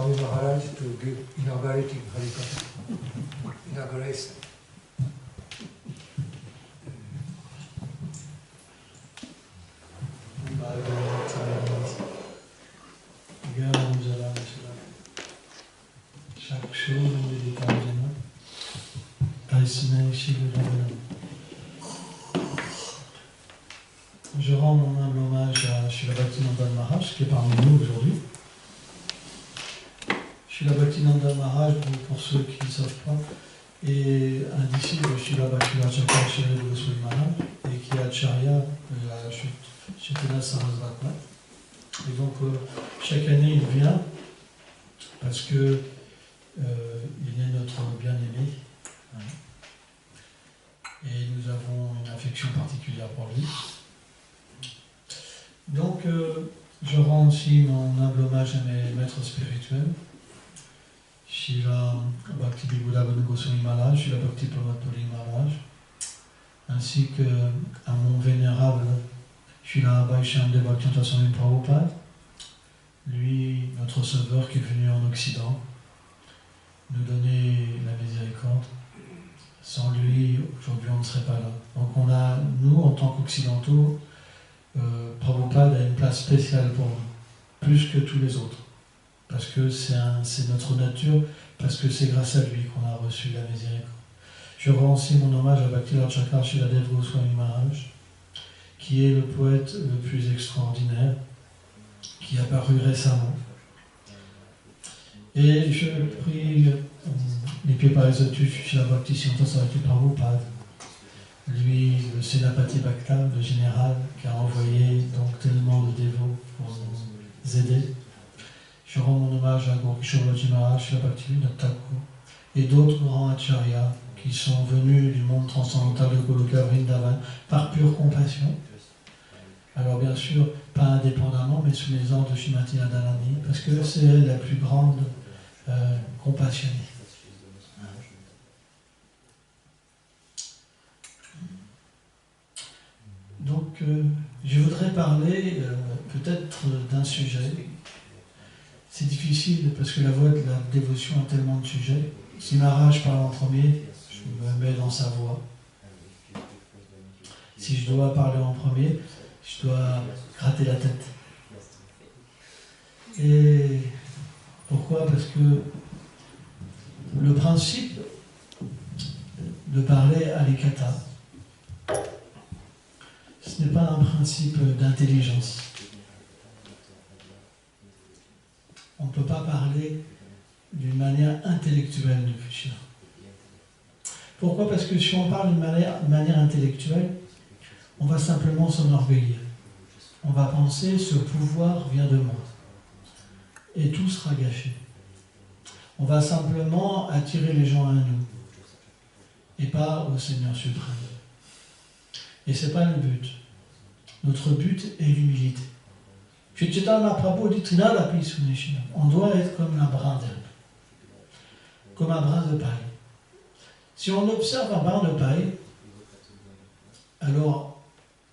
Swami Maharaj to give inaugurating Harikatha. Inauguration. Je rends mon humble hommage à Srila Bhaktinanda Maharaj qui est parmi nous aujourd'hui. Srila Bhaktinanda Maharaj, pour ceux qui ne savent pas, est un disciple de Srila Bhaktivinoda Thakur Goswami Maharaj et qui est Acharya de la Chaitanya Sarasvati. Et donc chaque année il vient parce que il est notre bien-aimé. Et nous avons une affection particulière pour lui. Donc, je rends aussi mon humble hommage à mes maîtres spirituels, Srila Bhakti Bibhuda Goswami Maharaj, Srila Bhakti Pramod Puri Maharaj, ainsi qu'à mon vénérable Srila Vaishnava Bhaktivedanta Swami Prabhupada, lui, notre sauveur qui est venu en Occident, nous donner la miséricorde. Sans lui, aujourd'hui, on ne serait pas là. Donc on a, nous, en tant qu'occidentaux, Prabhupada a une place spéciale pour nous, plus que tous les autres. Parce que c'est notre nature, parce que c'est grâce à lui qu'on a reçu la miséricorde. Je rends aussi mon hommage à Bhakti Chakra Shiladev Goswami Maharaj, qui est le poète le plus extraordinaire, qui est apparu récemment. Et je prie les pieds par les autus chez la Bhakti Siddhanta Sarasvati Prabhupada, lui, le Sénapati Bhakta, le général, qui a envoyé donc tellement de dévots pour nous aider. Je rends mon hommage à Gorkishore Maharaj, la Bhaktivinoda Thakur, et d'autres grands acharyas qui sont venus du monde transcendantal de Goloka Vrindavan par pure compassion. Alors bien sûr, pas indépendamment, mais sous les ordres de Srimati Radharani, parce que c'est elle la plus grande compassionnée. Donc, je voudrais parler peut-être d'un sujet. C'est difficile parce que la voie de la dévotion a tellement de sujets. Si Maharaj parle en premier, je me mets dans sa voie. Si je dois parler en premier, je dois gratter la tête. Et pourquoi? Parce que le principe de parler à l'Ekata, ce n'est pas un principe d'intelligence. On ne peut pas parler d'une manière intellectuelle de Krishna. Pourquoi? Parce que si on parle d'une manière intellectuelle, on va simplement s'enorgueillir. On va penser ce pouvoir vient de moi. Et tout sera gâché. On va simplement attirer les gens à nous et pas au Seigneur suprême. Et ce n'est pas le but. Notre but est l'humilité. On doit être comme un brin d'herbe, comme un brin de paille. Si on observe un brin de paille, alors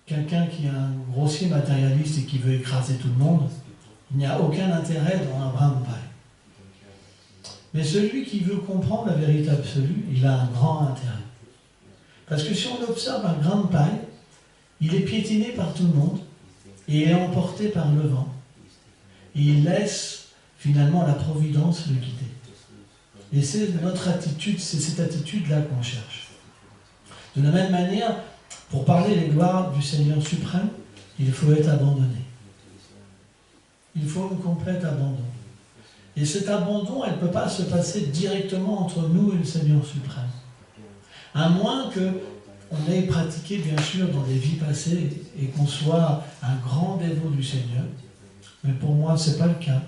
quelqu'un qui est un grossier matérialiste et qui veut écraser tout le monde, il n'y a aucun intérêt dans un brin de paille. Mais celui qui veut comprendre la vérité absolue, il a un grand intérêt. Parce que si on observe un grain de paille, il est piétiné par tout le monde et est emporté par le vent. Et il laisse finalement la providence le guider. Et c'est notre attitude, c'est cette attitude-là qu'on cherche. De la même manière, pour parler les gloires du Seigneur suprême, il faut être abandonné. Il faut un complet abandon. Et cet abandon, elle ne peut pas se passer directement entre nous et le Seigneur suprême. À moins qu'on ait pratiqué, bien sûr, dans des vies passées et qu'on soit un grand dévot du Seigneur. Mais pour moi, ce n'est pas le cas.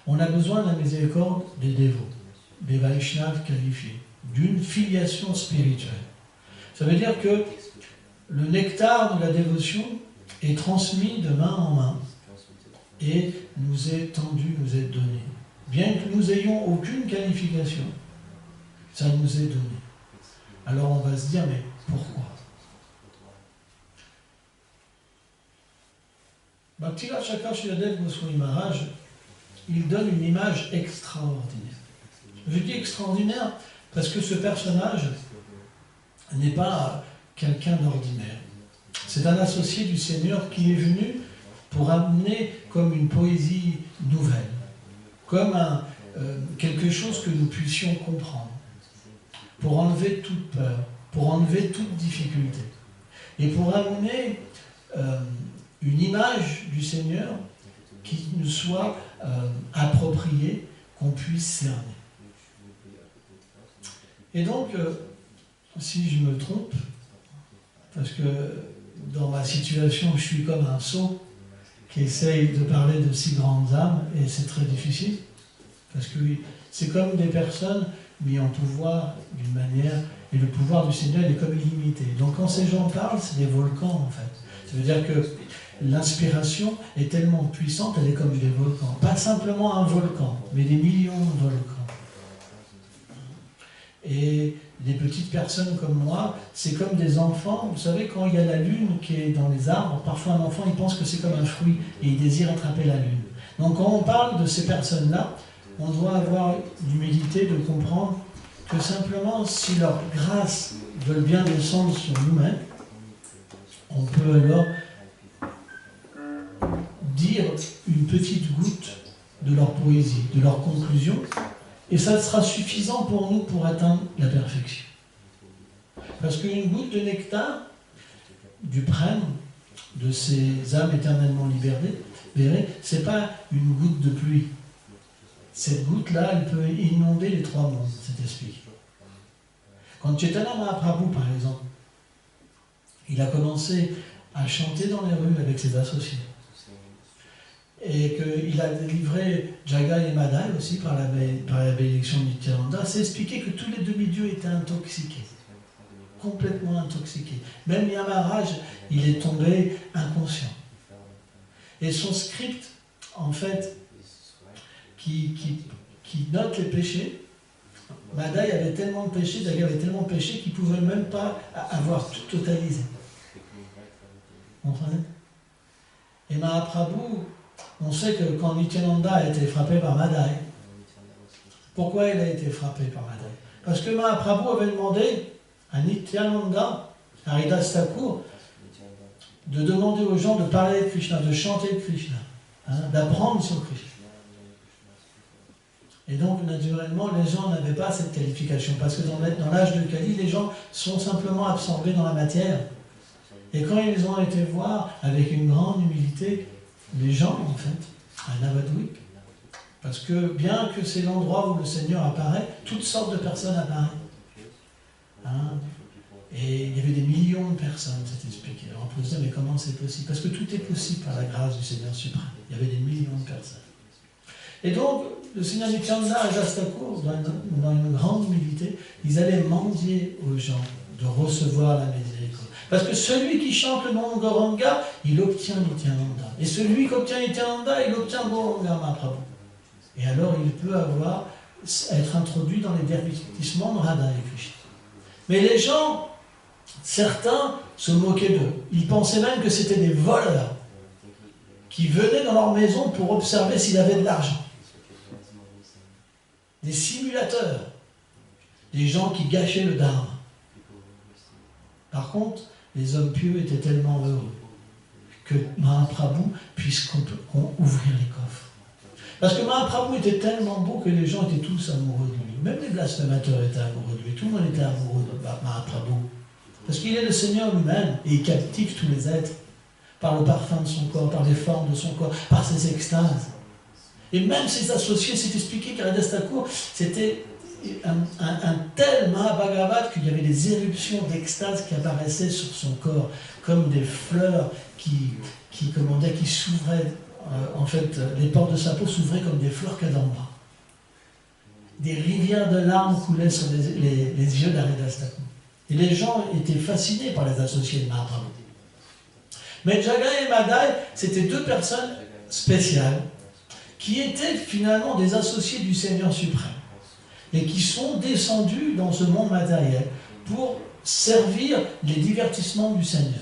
On a besoin de la miséricorde des dévots, des Vaishnavas qualifiés, d'une filiation spirituelle. Ça veut dire que le nectar de la dévotion est transmis de main en main et nous est tendu, nous est donné. Bien que nous n'ayons aucune qualification, ça nous est donné. Alors on va se dire, mais pourquoi? Bhakti Chakra Shiladev Goswami Maharaj il donne une image extraordinaire. Je dis extraordinaire parce que ce personnage n'est pas quelqu'un d'ordinaire. C'est un associé du Seigneur qui est venu pour amener comme une poésie nouvelle, comme quelque chose que nous puissions comprendre, pour enlever toute peur, pour enlever toute difficulté, et pour amener une image du Seigneur qui nous soit appropriée, qu'on puisse cerner. Et donc, si je me trompe, parce que dans ma situation, je suis comme un sot qui essaye de parler de si grandes âmes, et c'est très difficile, parce que c'est comme des personnes mises en pouvoir d'une manière, et le pouvoir du Seigneur est comme illimité. Donc quand ces gens parlent, c'est des volcans en fait. Ça veut dire que l'inspiration est tellement puissante, elle est comme des volcans. Pas simplement un volcan, mais des millions de volcans. Et les petites personnes comme moi, c'est comme des enfants. Vous savez, quand il y a la lune qui est dans les arbres, parfois un enfant il pense que c'est comme un fruit et il désire attraper la lune. Donc quand on parle de ces personnes-là, on doit avoir l'humilité de comprendre que simplement si leur grâce veut bien descendre sur nous-mêmes, on peut alors dire une petite goutte de leur poésie, de leur conclusion, et ça sera suffisant pour nous pour atteindre la perfection. Parce qu'une goutte de nectar du prême, de ces âmes éternellement libérées, ce n'est pas une goutte de pluie. Cette goutte-là, elle peut inonder les trois mondes, cet esprit. Quand Chaitanya Mahaprabhu, par exemple, il a commencé à chanter dans les rues avec ses associés, et qu'il a délivré Jagai et Madai aussi par la bénédiction de Nityananda, c'est expliqué que tous les demi-dieux étaient intoxiqués, complètement intoxiqués. Même Yamaraj, il est tombé inconscient. Et son script, en fait, qui note les péchés, Madai avait tellement de péchés, Jagai avait tellement de péchés qu'il ne pouvait même pas avoir tout totalisé. Vous comprenez? Et Mahaprabhu, on sait que quand Nityananda a été frappé par Madai, pourquoi il a été frappé par Madai? Parce que Mahaprabhu avait demandé à Nityananda, à Haridas Thakur, de demander aux gens de parler de Krishna, de chanter de Krishna, d'apprendre sur Krishna. Et donc, naturellement, les gens n'avaient pas cette qualification, parce que dans l'âge de Kali, les gens sont simplement absorbés dans la matière. Et quand ils ont été voir, avec une grande humilité, les gens, en fait, à Navadvip, parce que bien que c'est l'endroit où le Seigneur apparaît, toutes sortes de personnes apparaissent. Et il y avait des millions de personnes, c'est expliqué. Alors on peut se dire, mais comment c'est possible? Parce que tout est possible par la grâce du Seigneur suprême. Il y avait des millions de personnes. Et donc, le Seigneur Nityananda et Jastakur, dans une grande humilité, ils allaient mendier aux gens de recevoir la miséricorde. Parce que celui qui chante le nom de Gauranga, il obtient Nityananda. Et celui qui obtient Nityananda, il obtient Gauranga Mahaprabhu. Et alors, il peut être introduit dans les divertissements de Radha et Krishna. Mais les gens, certains se moquaient d'eux. Ils pensaient même que c'était des voleurs qui venaient dans leur maison pour observer s'il avait de l'argent. Des simulateurs, des gens qui gâchaient le dharma. Par contre, les hommes pieux étaient tellement heureux que Mahaprabhu puisse ouvrir les coffres. Parce que Mahaprabhu était tellement beau que les gens étaient tous amoureux de lui. Même les blasphémateurs étaient amoureux de lui. Tout le monde était amoureux de Mahaprabhu. Parce qu'il est le Seigneur lui-même et il captive tous les êtres par le parfum de son corps, par les formes de son corps, par ses extases. Et même ses associés, c'est expliqué qu'Haridas Thakur, c'était un tel Mahabhagavat qu'il y avait des éruptions d'extase qui apparaissaient sur son corps, comme des fleurs qui s'ouvraient. En fait, les pores de sa peau s'ouvraient comme des fleurs kadamba. Des rivières de larmes coulaient sur les yeux d'Haridas Thakur. Et les gens étaient fascinés par les associés de Mahaprabhu. Mais Jagai et Madai, c'était deux personnes spéciales qui étaient finalement des associés du Seigneur suprême et qui sont descendus dans ce monde matériel pour servir les divertissements du Seigneur.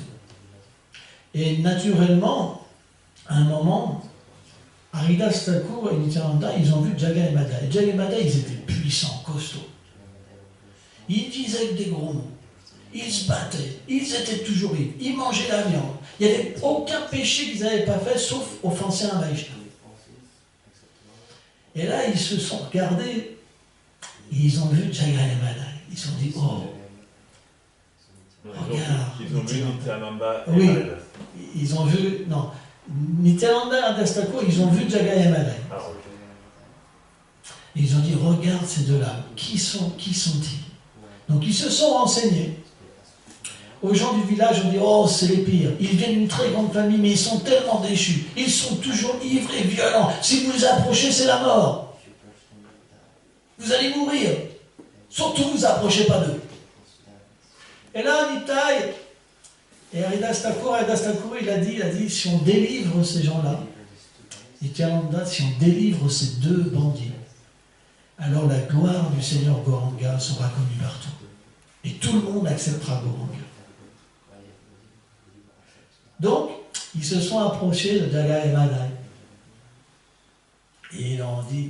Et naturellement, à un moment, Haridas Thakur et Nityananda, ils ont vu Jagai et Madai. Et Jagai et Madai, ils étaient puissants, costauds. Ils disaient des gros mots. Ils se battaient. Ils étaient toujours ivres. Ils mangeaient la viande. Il n'y avait aucun péché qu'ils n'avaient pas fait, sauf offenser un Vaishnava. Et là, ils se sont regardés. Et ils ont vu Jagai et Madai. Ils se sont dit, oh, regarde. Ils ont vu Nityananda et Oui, Haridas. ils ont vu, non, Nityananda et Haridas Thakur, ils ont vu Jagai et Madai. Ah, ok. Et ils ont dit, regarde ces deux-là, qui sont-ils? Donc ils se sont renseignés. Aux gens du village, on dit, oh, c'est les pires. Ils viennent d'une très grande famille, mais ils sont tellement déchus. Ils sont toujours ivres et violents. Si vous les approchez, c'est la mort. Vous allez mourir. Surtout, ne vous approchez pas d'eux. Et là, Nitai et Haridas Thakur, il a dit, si on délivre ces gens-là, Nityananda, si on délivre ces deux bandits, alors la gloire du Seigneur Gauranga sera connue partout. Et tout le monde acceptera Gauranga. Donc, ils se sont approchés de Jagai et Madai. Et ils ont dit,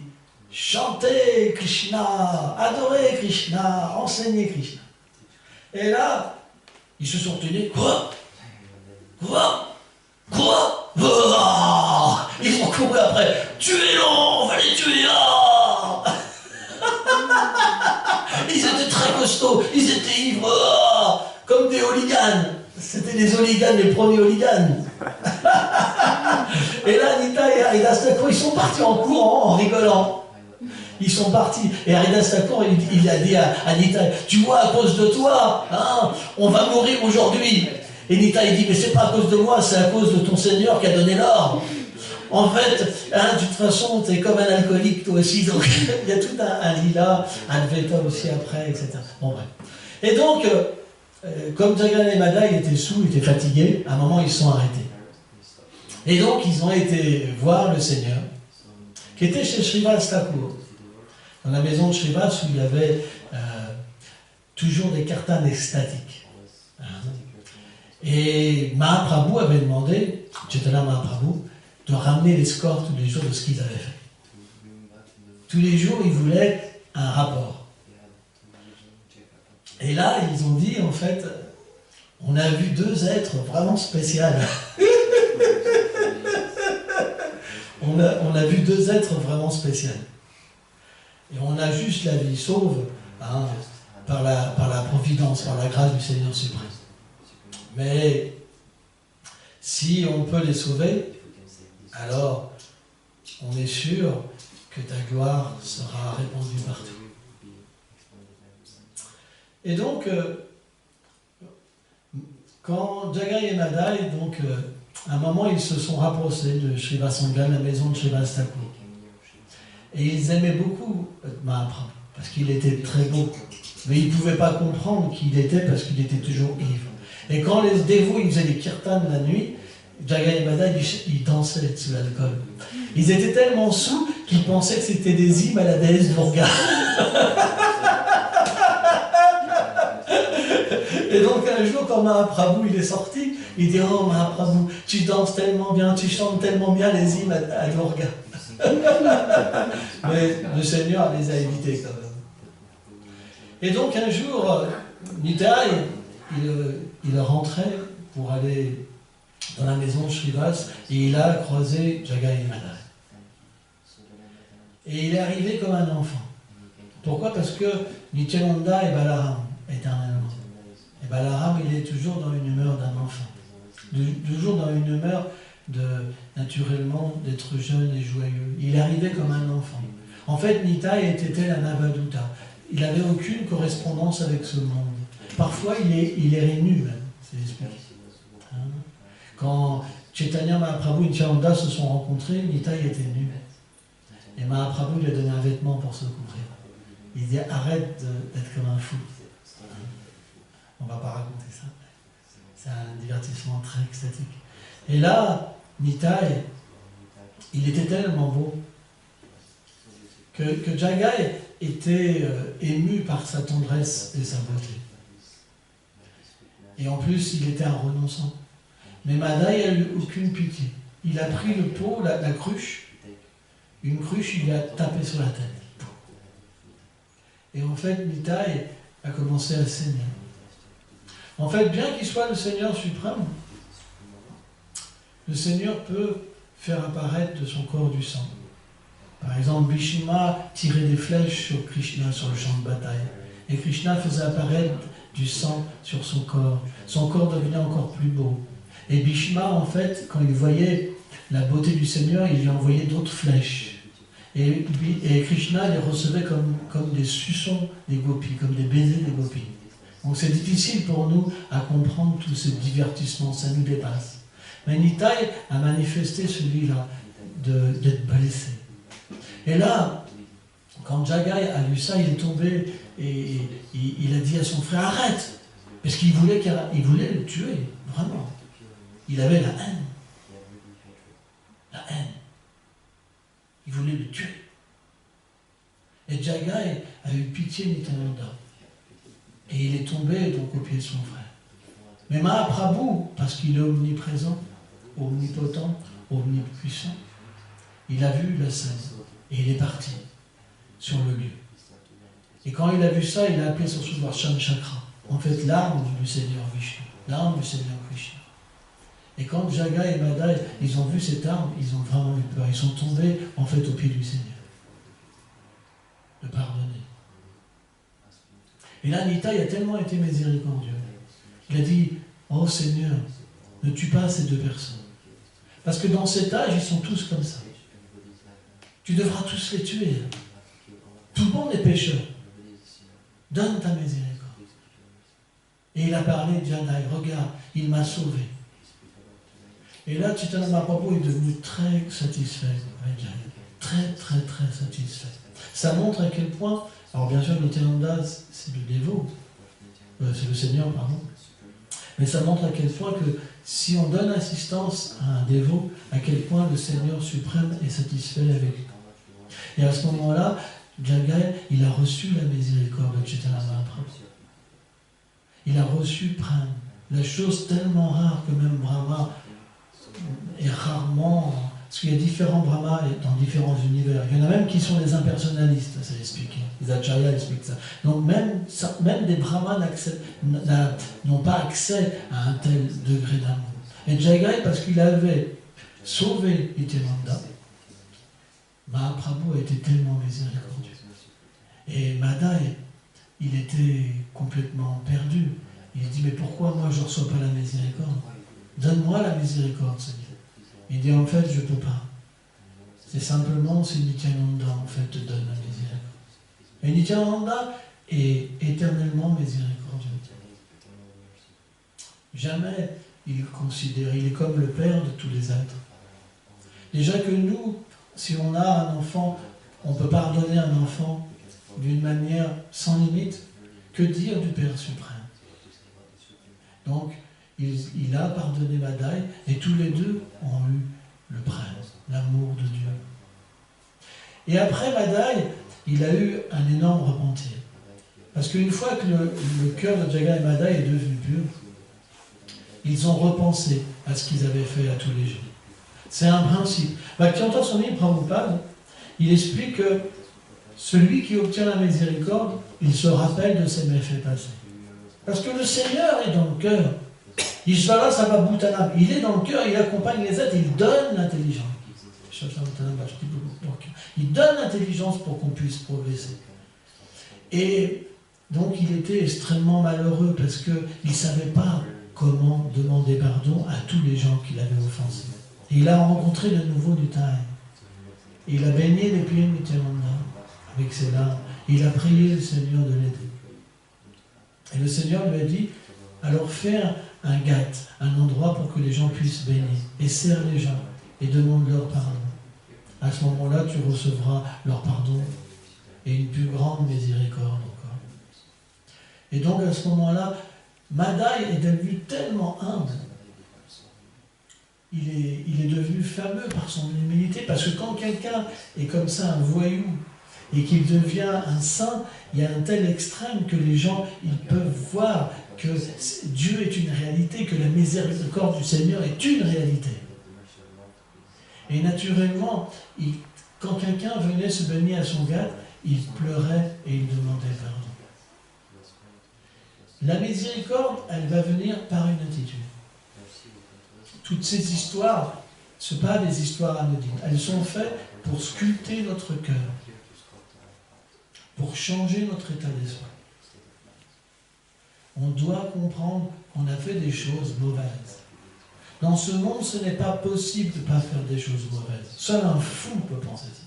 chantez Krishna, adorez Krishna, enseignez Krishna. Et là, ils se sont tenus, quoi? Ils ont couru après, tuez-le, on va les tuer, ah. Ils étaient très costauds, ils étaient ivres, ah, comme des hooligans. C'était les hooligans, les premiers hooligans. Et là, Nita et Haridas Thakur, ils sont partis en courant, en rigolant. Ils sont partis. Et Haridas Thakur, il a dit à Nita, tu vois, à cause de toi, hein, on va mourir aujourd'hui. Et Nita, il dit, mais c'est pas à cause de moi, c'est à cause de ton Seigneur qui a donné l'ordre. En fait, hein, de toute façon, tu es comme un alcoolique, toi aussi. Donc, il y a tout un lila, un Dveta aussi après, etc. Bon, bref. Et donc, comme Jagai et Madai étaient saouls, étaient fatigués, à un moment, ils se sont arrêtés. Et donc, ils ont été voir le Seigneur, qui était chez Srivas Thakur, dans la maison de Srivas, où il y avait toujours des kirtans extatiques. Hein. Et Mahaprabhu avait demandé, Chaitanya Mahaprabhu, de ramener les scores tous les jours de ce qu'ils avaient fait. Tous les jours, ils voulaient un rapport. Et là, ils ont dit, en fait, on a vu deux êtres vraiment spéciaux. on a vu deux êtres vraiment spéciaux. Et on a juste la vie sauve, hein, par la providence, par la grâce du Seigneur suprême. Mais si on peut les sauver, alors on est sûr que ta gloire sera répandue partout. Et donc, quand Jagai et Madai, donc, à un moment, ils se sont rapprochés de Srivas Sangam, la maison de Srivas Thakur. Et ils aimaient beaucoup Mahaprabhu, parce qu'il était très beau. Mais ils ne pouvaient pas comprendre qui il était, parce qu'il était toujours ivre. Et quand les dévots ils faisaient des kirtans la nuit, Jagai et Madai, ils dansaient sous l'alcool. Ils étaient tellement saouls qu'ils pensaient que c'était des hymnes à la déesse Durga. Et donc un jour, quand Mahaprabhu il est sorti, il dit, oh Mahaprabhu, tu danses tellement bien, tu chantes tellement bien les hymnes à Durga. Mais le Seigneur les a évités quand même. Et donc un jour, Nitai, il rentrait pour aller dans la maison de Srivas et il a croisé Jagai et Madai. Et il est arrivé comme un enfant. Pourquoi? Parce que Nityananda et Balaram, éternellement. Et Balaram, il est toujours dans une humeur d'un enfant. Toujours dans une humeur naturellement, d'être jeune et joyeux. Il est arrivé comme un enfant. En fait, Nitai était tel un Avaduta. Il n'avait aucune correspondance avec ce monde. Parfois, il est nu même, c'est expliqué. Hein? Quand Chaitanya Mahaprabhu et Nityananda se sont rencontrés, Nitai était nu. Et Mahaprabhu lui a donné un vêtement pour se couvrir. Il dit, arrête d'être comme un fou. On ne va pas raconter ça. C'est un divertissement très extatique. Et là, Nitai, il était tellement beau que Jagai était ému par sa tendresse et sa beauté. Et en plus, il était un renonçant. Mais Madai n'a eu aucune pitié. Il a pris le pot, la cruche, une cruche, il lui a tapé sur la tête. Et en fait, Nitai a commencé à saigner. En fait, bien qu'il soit le Seigneur suprême, le Seigneur peut faire apparaître de son corps du sang. Par exemple, Bhishma tirait des flèches sur Krishna sur le champ de bataille. Et Krishna faisait apparaître du sang sur son corps. Son corps devenait encore plus beau. Et Bhishma, en fait, quand il voyait la beauté du Seigneur, il lui envoyait d'autres flèches. Et Krishna les recevait comme des suçons des gopis, comme des baisers des gopis. Donc c'est difficile pour nous à comprendre tous ces divertissements, ça nous dépasse. Mais Nitai a manifesté celui-là d'être blessé. Et là, quand Jagai a lu ça, il est tombé et il a dit à son frère, arrête! Parce qu'il voulait le tuer, vraiment. Il avait la haine. La haine. Il voulait le tuer. Et Jagai a eu pitié de Nityananda. Et il est tombé donc au pied de son frère. Mais Mahaprabhu, parce qu'il est omniprésent, omnipotent, omnipuissant, il a vu la scène. Et il est parti sur le lieu. Et quand il a vu ça, il a appelé son Sudarshan Chakra. En fait, l'arme du Seigneur Vishnu. L'arme du Seigneur Krishna. Et quand Jagai et Madai, ils ont vu cette arme, ils ont vraiment eu peur. Ils sont tombés, en fait, au pied du Seigneur. Le pardonner. Et là, Nitai a tellement été miséricordieux. Il a dit, oh Seigneur, ne tue pas ces deux personnes. Parce que dans cet âge, ils sont tous comme ça. Tu devras tous les tuer. Tout le monde est pécheur. Donne ta miséricorde. Et il a parlé de Janai, regarde, il m'a sauvé. Et là, Chaitanya Mahaprabhu est devenu très satisfait avec Janai. Très, très, très satisfait. Ça montre à quel point, alors bien sûr, Nityananda, c'est le dévot, c'est le Seigneur, pardon. Mais ça montre à quel point que si on donne assistance à un dévot, à quel point le Seigneur suprême est satisfait avec lui. Et à ce moment-là, Jagai, il a reçu la miséricorde de Chaitanya Mahaprabhu. Il a reçu Prem, la chose tellement rare que même Brahma est rarement... Parce qu'il y a différents Brahmas dans différents univers. Il y en a même qui sont des impersonnalistes, ça explique. Les Acharyas expliquent ça. Donc même des Brahmas n'ont pas accès à un tel degré d'amour. Et Jagai, parce qu'il avait sauvé Nityananda, Mahaprabhu a été tellement miséricordieux. Et Madai, il était complètement perdu. Il dit, mais pourquoi moi je ne reçois pas la miséricorde? Donne-moi la miséricorde, Seigneur. Il dit, en fait, je ne peux pas. C'est simplement si Nityananda, en fait, te donne la miséricorde. Et Nityananda est éternellement miséricordieux. Jamais il considère, il est comme le Père de tous les êtres. Déjà que nous, si on a un enfant, on peut pardonner un enfant d'une manière sans limite. Que dire du Père suprême? Donc, il a pardonné Madai et tous les deux ont eu le prince, l'amour de Dieu. Et après Madai, il a eu un énorme repentir. Parce qu'une fois que le cœur de Jagai et Madai est devenu pur, ils ont repensé à ce qu'ils avaient fait à tous les jours. C'est un principe. Bhaktivedanta Swami Prabhupada, il explique que celui qui obtient la miséricorde, il se rappelle de ses méfaits passés. Parce que le Seigneur est dans le cœur. Ishvara Sarvabhutanam, il est dans le cœur, il accompagne les êtres, il donne l'intelligence. Il donne l'intelligence pour qu'on puisse progresser. Et donc il était extrêmement malheureux parce qu'il ne savait pas comment demander pardon à tous les gens qu'il avait offensés. Et il a rencontré de nouveau du Taï. Il a baigné les pieds de Nityananda avec ses larmes. Il a prié le Seigneur de l'aider. Et le Seigneur lui a dit, alors fais un ghat, un endroit pour que les gens puissent baigner, et serre les gens, et demande leur pardon. À ce moment-là, tu recevras leur pardon, et une plus grande miséricorde encore. Et donc à ce moment-là, Madai est devenu tellement humble, il est devenu fameux par son humilité, parce que quand quelqu'un est comme ça, un voyou, et qu'il devient un saint, il y a un tel extrême que les gens ils peuvent voir que Dieu est une réalité, que la miséricorde du Seigneur est une réalité. Et naturellement, quand quelqu'un venait se baigner à son gâte, il pleurait et il demandait pardon. La miséricorde, elle va venir par une attitude. Toutes ces histoires, ce ne sont pas des histoires anodines. Elles sont faites pour sculpter notre cœur, pour changer notre état d'esprit. On doit comprendre qu'on a fait des choses mauvaises. Dans ce monde, ce n'est pas possible de ne pas faire des choses mauvaises. Seul un fou peut penser ça.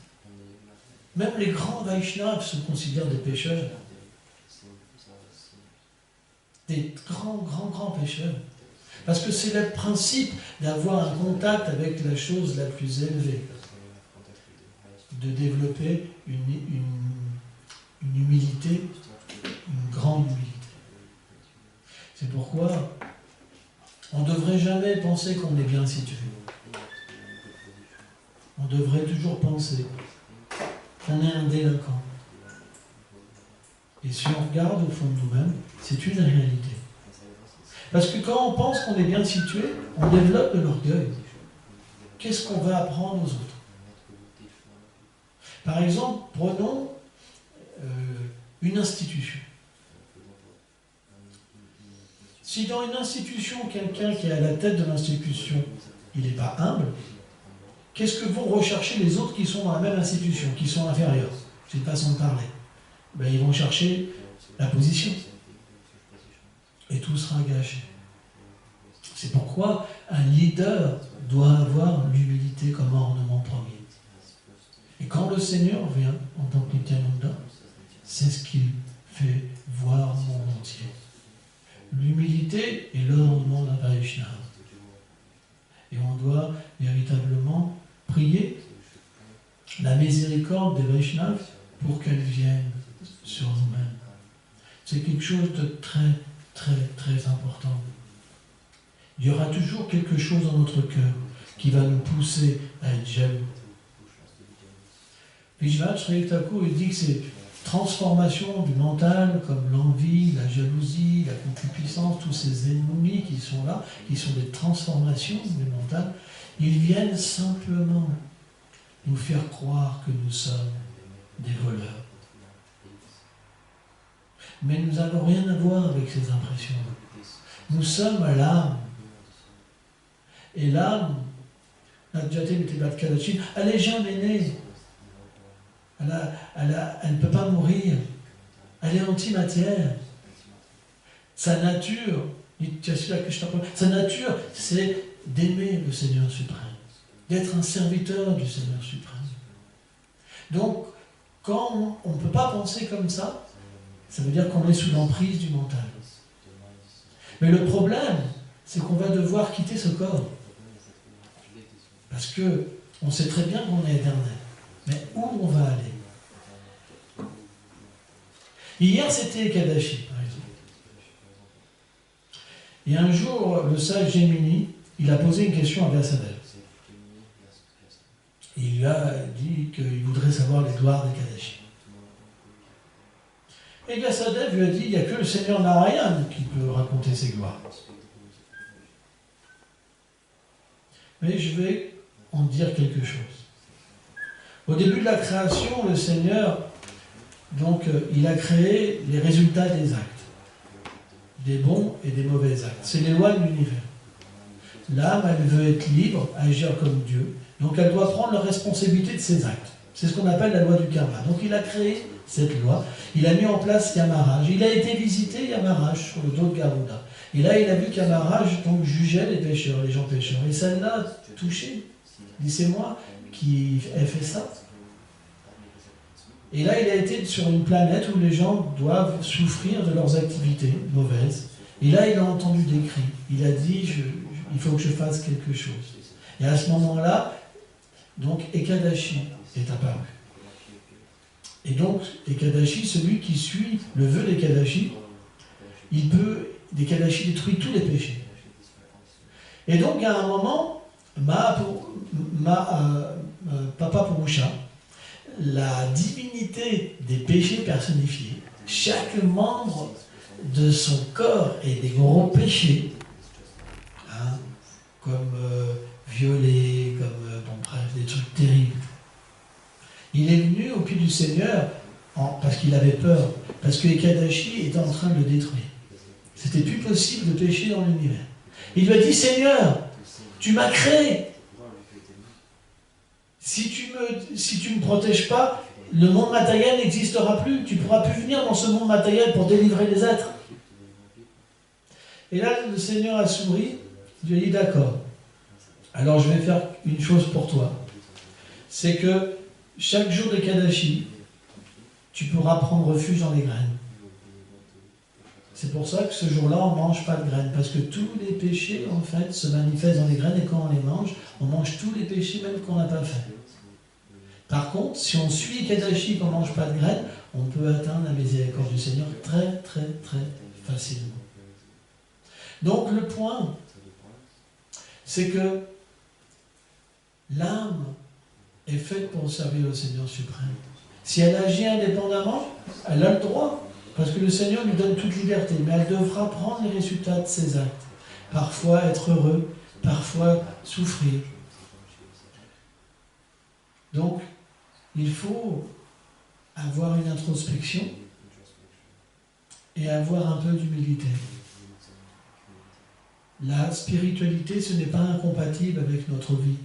Même les grands Vaishnavas se considèrent des pécheurs. Des grands pécheurs. Parce que c'est le principe d'avoir un contact avec la chose la plus élevée. De développer une humilité, une grande humilité. C'est pourquoi on ne devrait jamais penser qu'on est bien situé. On devrait toujours penser qu'on est un délinquant. Et si on regarde au fond de nous-mêmes, c'est une réalité. Parce que quand on pense qu'on est bien situé, on développe de l'orgueil. Qu'est-ce qu'on va apprendre aux autres? Par exemple, prenons une institution. Si dans une institution, quelqu'un qui est à la tête de l'institution, il n'est pas humble, qu'est-ce que vont rechercher les autres qui sont dans la même institution, qui sont inférieurs? C'est une façon de parler. Ben, ils vont chercher la position. Et tout sera gâché. C'est pourquoi un leader doit avoir l'humilité comme ornement premier. Et quand le Seigneur vient en tant que Nityananda, c'est ce qu'il fait voir le monde entier. L'humilité est l'ornement d'un Vaishnava. Et on doit véritablement prier la miséricorde des Vaishnavas pour qu'elle vienne sur nous-mêmes. C'est quelque chose de très important. Il y aura toujours quelque chose dans notre cœur qui va nous pousser à être jaloux. Vishwanath Chakravarti Thakur, il dit que c'est transformation du mental, comme l'envie, la jalousie, la concupiscence, tous ces ennemis qui sont là, qui sont des transformations du mental, ils viennent simplement nous faire croire que nous sommes des voleurs. Mais nous n'avons rien à voir avec ces impressions. Nous sommes l'âme. Et l'âme, elle n'est jamais née. Elle ne peut pas mourir. Elle est antimatière. Sa nature, c'est d'aimer le Seigneur suprême, d'être un serviteur du Seigneur suprême. Donc, quand on ne peut pas penser comme ça veut dire qu'on est sous l'emprise du mental. Mais le problème, c'est qu'on va devoir quitter ce corps. Parce qu'on sait très bien qu'on est éternel. Mais où on va aller? Hier, c'était Ekadashi, par exemple. Et un jour, le sage Gemini, il a posé une question à Vyasadeva. Il lui a dit qu'il voudrait savoir les gloires d'Ekadashi. Et Vyasadeva lui a dit, il n'y a que le Seigneur Narayan qui peut raconter ses gloires. Mais je vais en dire quelque chose. Au début de la création, le Seigneur, donc, il a créé les résultats des actes, des bons et des mauvais actes. C'est les lois de l'univers. L'âme, elle veut être libre, agir comme Dieu, donc elle doit prendre la responsabilité de ses actes. C'est ce qu'on appelle la loi du karma. Donc il a créé cette loi, il a mis en place Yamaraj. Il a été visiter Yamaraj sur le dos de Garuda. Et là, il a vu qu'Yamaraj donc jugeait les pécheurs, les gens pécheurs. Et ça l'a touché. Il dit, c'est moi qui ai fait ça. Et là, il a été sur une planète où les gens doivent souffrir de leurs activités mauvaises. Et là, il a entendu des cris. Il a dit, il faut que je fasse quelque chose. Et à ce moment-là, donc Ekadashi est apparu. Et donc, Ekadashi, celui qui suit le vœu d'Ekadashi, Ekadashi détruit tous les péchés. Et donc, à un moment, Papa Purusha, la divinité des péchés personnifiés, chaque membre de son corps est des gros péchés, hein, comme violer, comme, bon bref, des trucs terribles. Seigneur, parce qu'il avait peur, parce que Ekadashi était en train de le détruire. C'était plus possible de pécher dans l'univers. Il lui a dit, Seigneur, tu m'as créé. Si tu me protèges pas, le monde matériel n'existera plus. Tu ne pourras plus venir dans ce monde matériel pour délivrer les êtres. Et là, le Seigneur a souri. Il lui a dit, d'accord. Alors je vais faire une chose pour toi. C'est que chaque jour de Kadashi, tu pourras prendre refuge dans les graines. C'est pour ça que ce jour-là, on ne mange pas de graines. Parce que tous les péchés, en fait, se manifestent dans les graines. Et quand on les mange, on mange tous les péchés même qu'on n'a pas fait. Par contre, si on suit Kadashi et qu'on ne mange pas de graines, on peut atteindre la miséricorde du Seigneur très, très, très facilement. Donc le point, c'est que l'âme est faite pour servir le Seigneur suprême. Si elle agit indépendamment, elle a le droit, parce que le Seigneur lui donne toute liberté, mais elle devra prendre les résultats de ses actes. Parfois être heureux, parfois souffrir. Donc, il faut avoir une introspection et avoir un peu d'humilité. La spiritualité, ce n'est pas incompatible avec notre vie.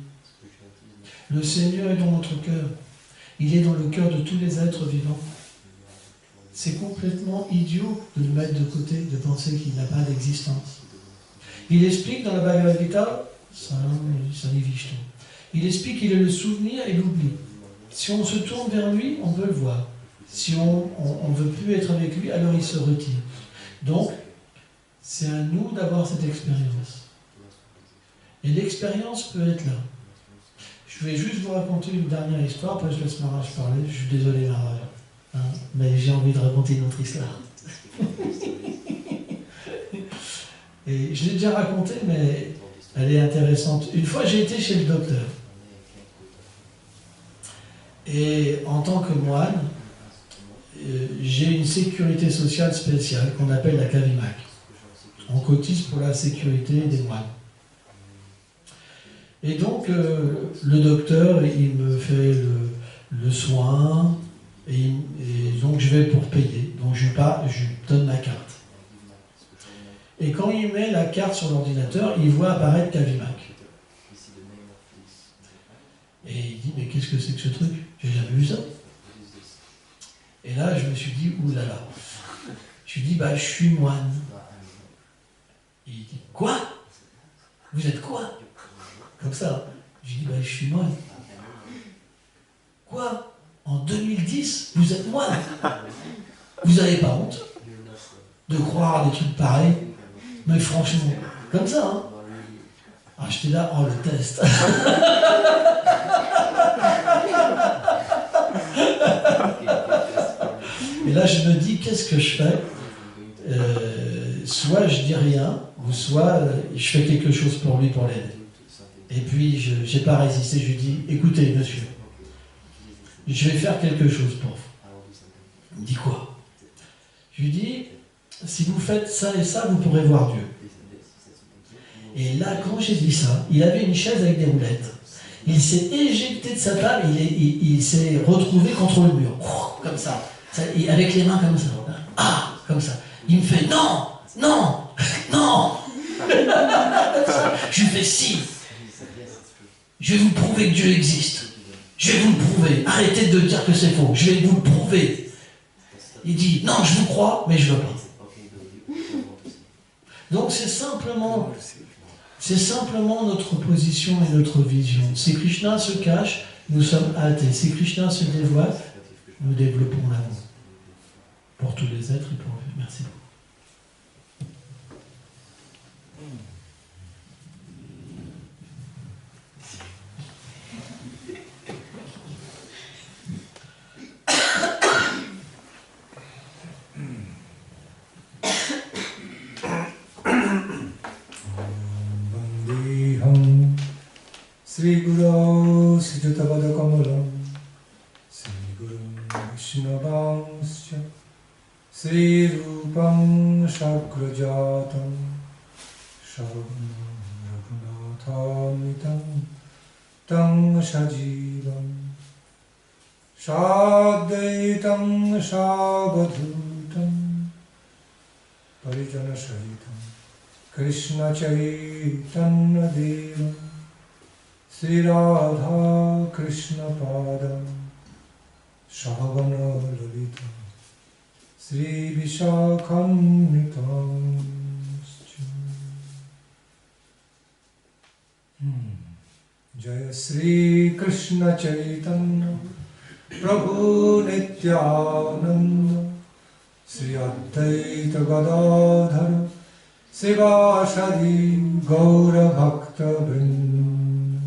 Le Seigneur est dans notre cœur. Il est dans le cœur de tous les êtres vivants. C'est complètement idiot de le mettre de côté, de penser qu'il n'a pas d'existence. Il explique dans la Bhagavad Gita, il explique qu'il est le souvenir et l'oubli. Si on se tourne vers lui, on peut le voir. Si on ne veut plus être avec lui, alors il se retire. Donc, c'est à nous d'avoir cette expérience. Et l'expérience peut être là. Je vais juste vous raconter une dernière histoire, parce que je laisse Maharaj parler. Je suis désolé, Maharaj. Hein, mais j'ai envie de raconter une autre histoire. Et je l'ai déjà racontée, mais elle est intéressante. Une fois, j'ai été chez le docteur. Et en tant que moine, j'ai une sécurité sociale spéciale qu'on appelle la Kavimak. On cotise pour la sécurité des moines. Et donc, le docteur, il me fait le soin, et donc je vais pour payer. Donc je lui donne ma carte. Et quand il met la carte sur l'ordinateur, il voit apparaître Kavimak. Et il dit, mais qu'est-ce que c'est que ce truc? J'ai jamais vu ça. Et là, je me suis dit, oulala. Je lui dis, je suis moine. Et il dit, quoi? Vous êtes quoi? Comme ça. Je lui dis, je suis moine. Quoi? En 2010, vous êtes moine? Vous n'avez pas honte de croire des trucs pareils? Mais franchement, comme ça, hein? Ah, j'étais là, le test. Et là, je me dis, qu'est-ce que je fais? Soit je dis rien, ou soit je fais quelque chose pour lui, pour l'aider. Et puis, je n'ai pas résisté, je lui dis, écoutez, monsieur, je vais faire quelque chose pour vous. Il me dit quoi? Je lui dis, si vous faites ça et ça, vous pourrez voir Dieu. Et là, quand j'ai dit ça, il avait une chaise avec des roulettes. Il s'est éjecté de sa table, il s'est retrouvé contre le mur, comme ça, avec les mains comme ça. Ah, comme ça. Il me fait non, non, non. Je lui fais si. Je vais vous prouver que Dieu existe. Je vais vous le prouver. Arrêtez de dire que c'est faux. Je vais vous le prouver. Il dit non, je vous crois, mais je ne veux pas. Donc c'est simplement notre position et notre vision. Si Krishna se cache, nous sommes athées. Si Krishna se dévoile, nous développons l'amour. Pour tous les êtres et pour eux. Merci beaucoup. Sri Guru Sujatapada Kamalam Sri Guru Vishnavansya Sri Rupam Shakrajatam Shabam Raghunatamitam Tam Shajivam Sadvaitam Savadhutam Parijana Sahitam Krishna Chaitanya Deva Sri Radha Krishna Padam Savana Lalitam Sri Vishakhamnitam Jaya Sri Krishna Chaitanya Prabhu Nityananda Sri Advaita Gadadhara Sivasadi Gaura Bhakta Vrinda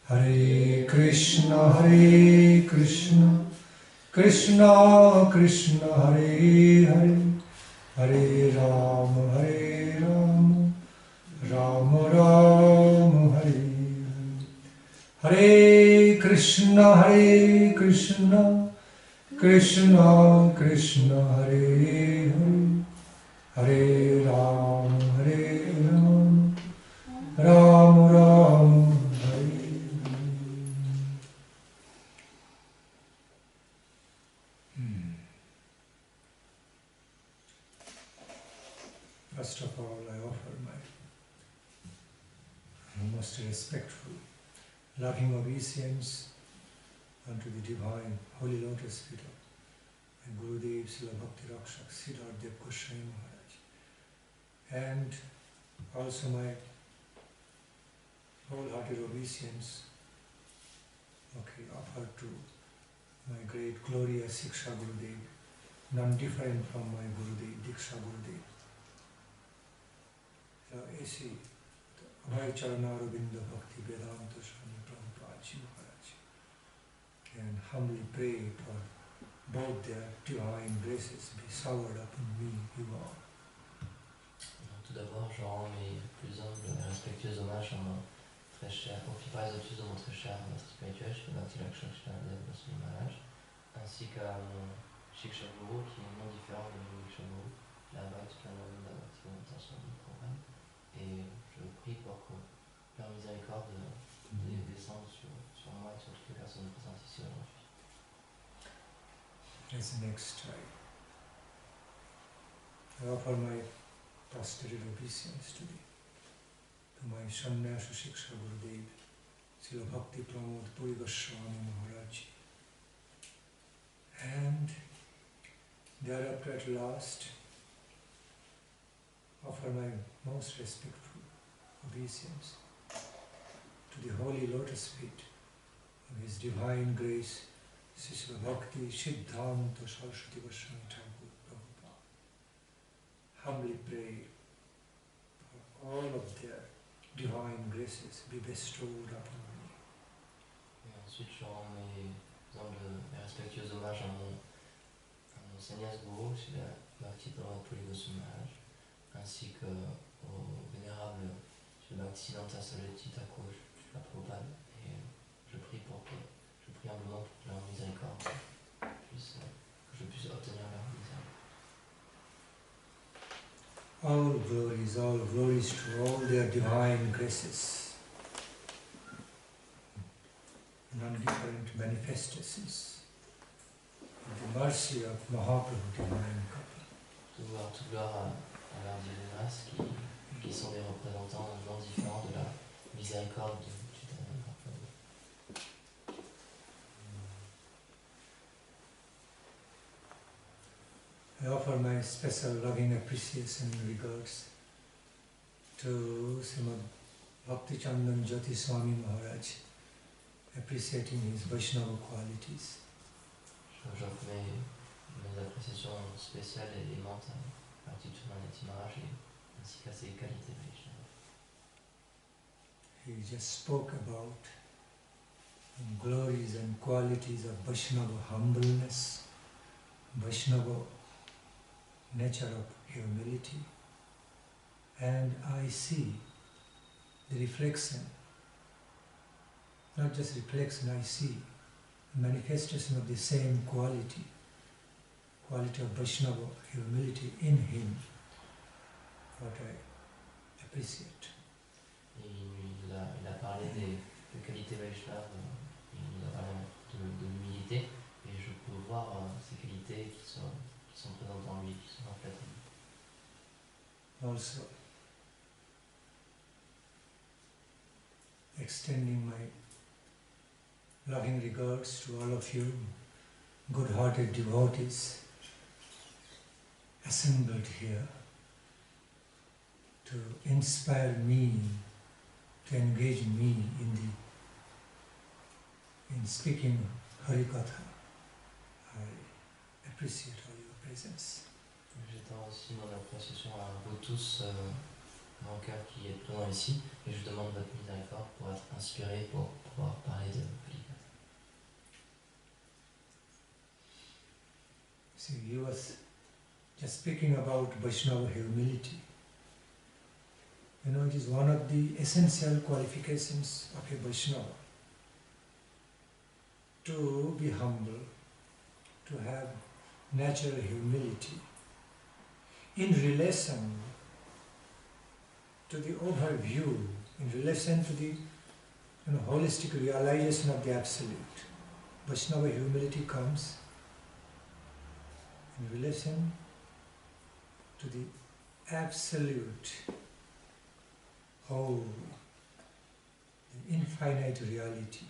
Hare Krishna Krishna Krishna Hare Hare Hare Rama Rama Rama Hare Hare Krishna Krishna Krishna Hare Hare Hare Rama Rama Rama Hare First of all, I offer my most respectful, loving obeisance unto the divine holy lotus feet of my Gurudev Srila Bhakti Rakshak Siddharth Dev Goswami Maharaj, and also my wholehearted obeisance offered to my great glorious Siksha Gurudev, none different from my Gurudev, Diksha Gurudev. So, A.C. Abhay Charanarovinda Bhakti Vedanta Swami Prabhupada Ji Maharaj, and humbly pray for both their divine graces be showered upon me, you all. Tout d'abord, je rends mes plus humbles et respectueux hommages à mon très cher, au plus respectueux de mon très cher maître spirituel, Shri Bhakti Rakshak Siddharth Goswami Maharaj, ainsi qu'à mon Shiksha Guru, qui est non différent de mon Shiksha Guru, la Bhakti Prananda Bhakti Vedanta Swami Prabhupada. Et je prie pour que leur miséricorde descende sur moi et sur toutes les personnes présentes ici aujourd'hui. As the next I offer my pastoral obeisance to my Sannyasa Shiksha Gurudev, Srila Bhakti Pramod Puri Goswami Maharaj. And thereafter at last, offer my most respectful obeisance to the holy lotus feet of His Divine Grace, Srila Bhakti Siddhanta Saraswati Goswami Thakur Prabhupada. Humbly pray for all of their divine graces be bestowed upon me. Et ensuite, je rends mes humbles et respectueux hommages à mon sannyas guru, Srila Bhakti Pramod Puri Goswami Maharaj, ainsi qu'au vénérable Srila Bhaktisiddhanta Saraswati Thakur Prabhupada. Et je prie humblement pour que leur miséricorde que je puisse obtenir leur miséricorde. All glories to all their divine graces, non-different manifestations of the mercy of Mahaprabhu Divine Couple. Toute gloire à leurs divines grâces qui sont des représentants non différents de la miséricorde du Chaitanya Mahaprabhu. I offer my special loving appreciation and regards to Srimad Bhaktichandan Jyoti Swami Maharaj, appreciating his Vaishnava qualities. J'offre mes appréciations spéciales et aimantes à Bhaktichandan Maharaj ainsi qu'à ses qualités Vaishnava. He just spoke about glories and qualities of Vaishnava humbleness, Vaishnava nature of humility, and I see the reflection, not just reflection, I see manifestation of the same quality of Vaishnava humility in him, what I appreciate. Et il a parlé des qualités Vaishnava, il nous a parlé de l'humilité, et je peux voir ces qualités qui sont présentes en lui, qui sont reflètes en lui. Also, extending my loving regards to all of you, good-hearted devotees assembled here to inspire me, to engage me in speaking Harikatha. I appreciate all your presence. J'étends aussi mon appréciation à vous tous, mon cœur qui est présent ici, et je demande votre miséricorde pour être inspiré, pour pouvoir parler de Harikatha. See, he was just speaking about Vaishnava humility. You know, it is one of the essential qualifications of a Vaishnava. To be humble, to have natural humility in relation to the overview, in relation to the holistic realization of the Absolute. Vaishnava humility comes in relation to the absolute whole, the infinite reality,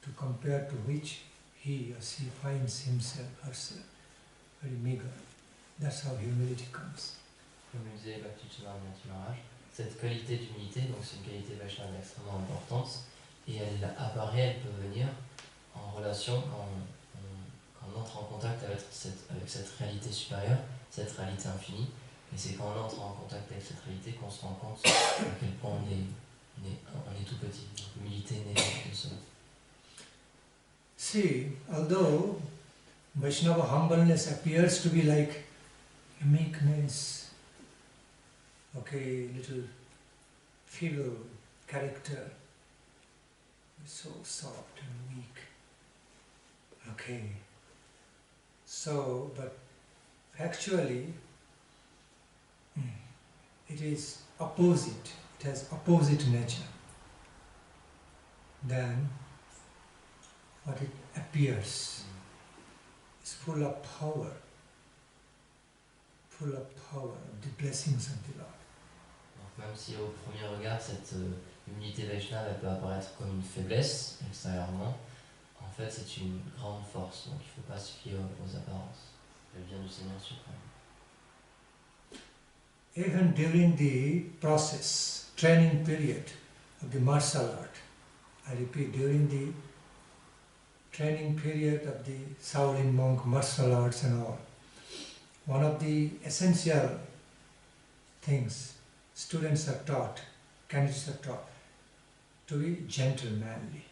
to compare to which he or she finds himself, herself, very meager. That's how humility comes. Comme le disait Bhakti-Chandra Maharaj, cette qualité d'humilité, donc c'est une qualité vaishnava extrêmement importante, et elle apparaît, elle peut venir en relation quand on entre en contact avec cette réalité supérieure, cette réalité infinie, et c'est quand on entre en contact avec cette réalité qu'on se rend compte à quel point on est tout petit. L'humilité n'est que ça. See, although Vaishnava humbleness appears to be like a meekness, okay, little feeble character, so soft and weak, okay. So, but actually, it is opposite, it has opposite nature than what it appears. It's full of power of the blessings of the Lord. Donc même si au premier regard cette humilité vaishnava elle peut apparaître comme une faiblesse extérieurement, en fait c'est une grande force, donc il ne faut pas se fier aux apparences. Elle vient du Seigneur suprême. Even during the process, training period of the martial art, I repeat, during the training period of the Shaolin monk martial arts and all, one of the essential things students are taught, candidates are taught, to be gentlemanly,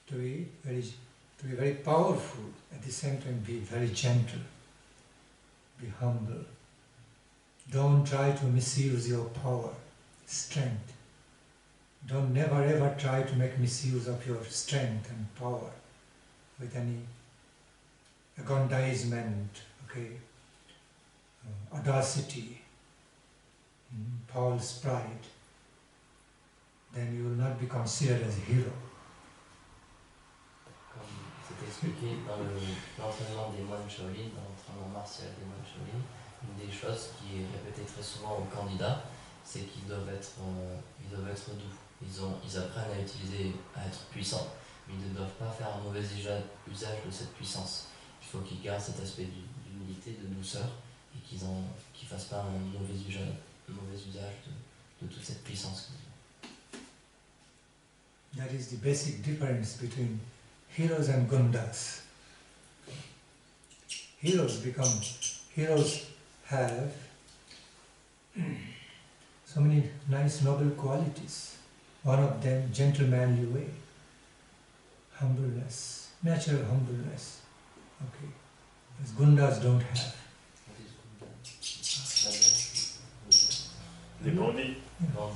to be very powerful, at the same time be very gentle, be humble. Don't try to misuse your power, strength. Don't never ever try to make misuse of your strength and power with any aggrandizement, okay, audacity, false pride. Then you will not be considered as a hero. Comme c'est expliqué dans l'entraînement des moines Shaolin, dans l'entraînement martial des moines Shaolin, une des choses qui est répétée très souvent aux candidats, c'est qu'ils doivent être doux. Ils apprennent à être puissants, mais ils ne doivent pas faire un mauvais usage de cette puissance. Il faut qu'ils gardent cet aspect d'humilité, de douceur, et qu'ils ne fassent pas un mauvais usage de toute cette puissance. That is the basic difference between heroes and gundas. Heroes have so many nice noble qualities. One of them, gentlemanly way, humbleness, natural humbleness. Okay, as gundas don't have. Les bandits. Donc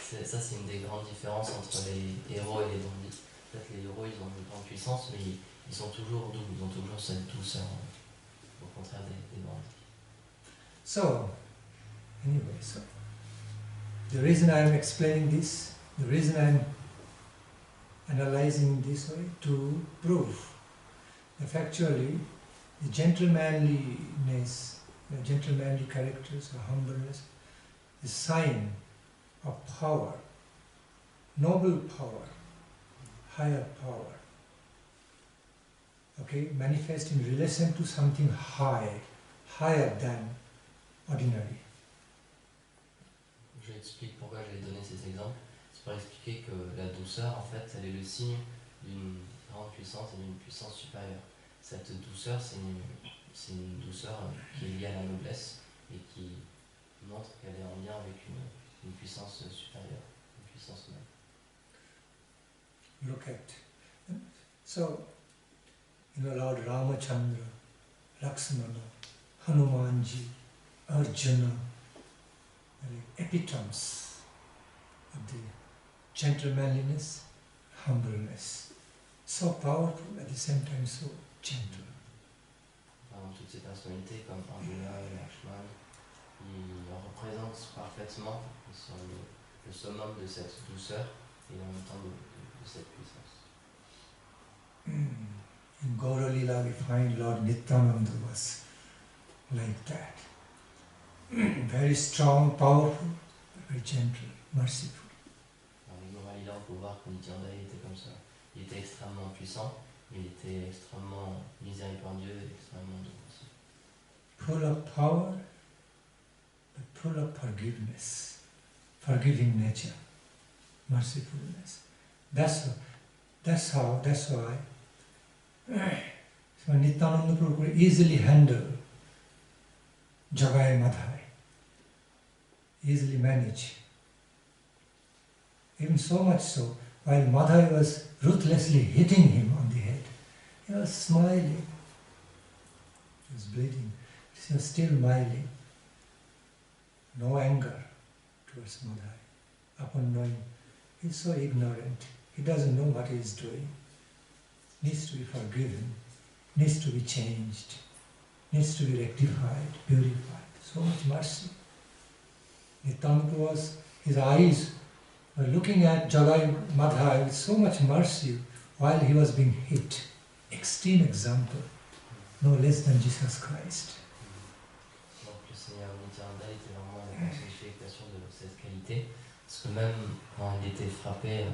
ça c'est une des grandes différences entre les héros et les bandits. En fait les héros ils ont une grande puissance mais ils sont toujours doux, ils ont toujours cette douceur, au contraire des bandits. So, anyway, the reason I am explaining this, the reason I am analyzing this way to prove that factually the gentlemanliness, the gentlemanly characters or humbleness is a sign of power, noble power, higher power. Okay, manifest in relation to something high, higher than ordinary. J'explique pourquoi j'ai donné ces exemples. C'est pour expliquer que la douceur, en fait, elle est le signe d'une grande puissance et d'une puissance supérieure. Cette douceur, c'est une douceur qui est liée à la noblesse et qui montre qu'elle est en lien avec une puissance supérieure, une puissance même. Look at. So, Lord Ramachandra, Lakshmana, Hanumanji, Arjuna, the epitomes of the gentlemanliness, humbleness. So powerful, at the same time so gentle. Toutes ces personnalités comme Arjuna et Lakshman, ils représentent parfaitement, ils sont le summum de cette douceur et en même temps de cette puissance. In Gaura Lila we find Lord Nityananda was like that. Very strong, powerful, but very gentle, merciful. Dans les Gaura Lila, on peut voir que Nityananda était comme ça. Il était extrêmement puissant, mais il était extrêmement miséricordieux et extrêmement doux aussi. Full of power, but full of forgiveness, forgiving nature, mercifulness. That's why so Nityananda Prabhu could easily handle Jagai Madhai, easily manage. Even so much so, while Madhai was ruthlessly hitting him on the head, he was smiling. He was bleeding. He was still smiling. No anger towards Madhai. Upon knowing, he is so ignorant. He doesn't know what he is doing. Needs to be forgiven. Needs to be changed. Needs to be rectified, purified. So much mercy. Nityananda was, his eyes were looking at Jagai Madhai with so much mercy while he was being hit. Extreme example, no less than Jesus Christ. Donc le Seigneur Nityananda était vraiment la personnification de cette qualité, parce que même quand il était frappé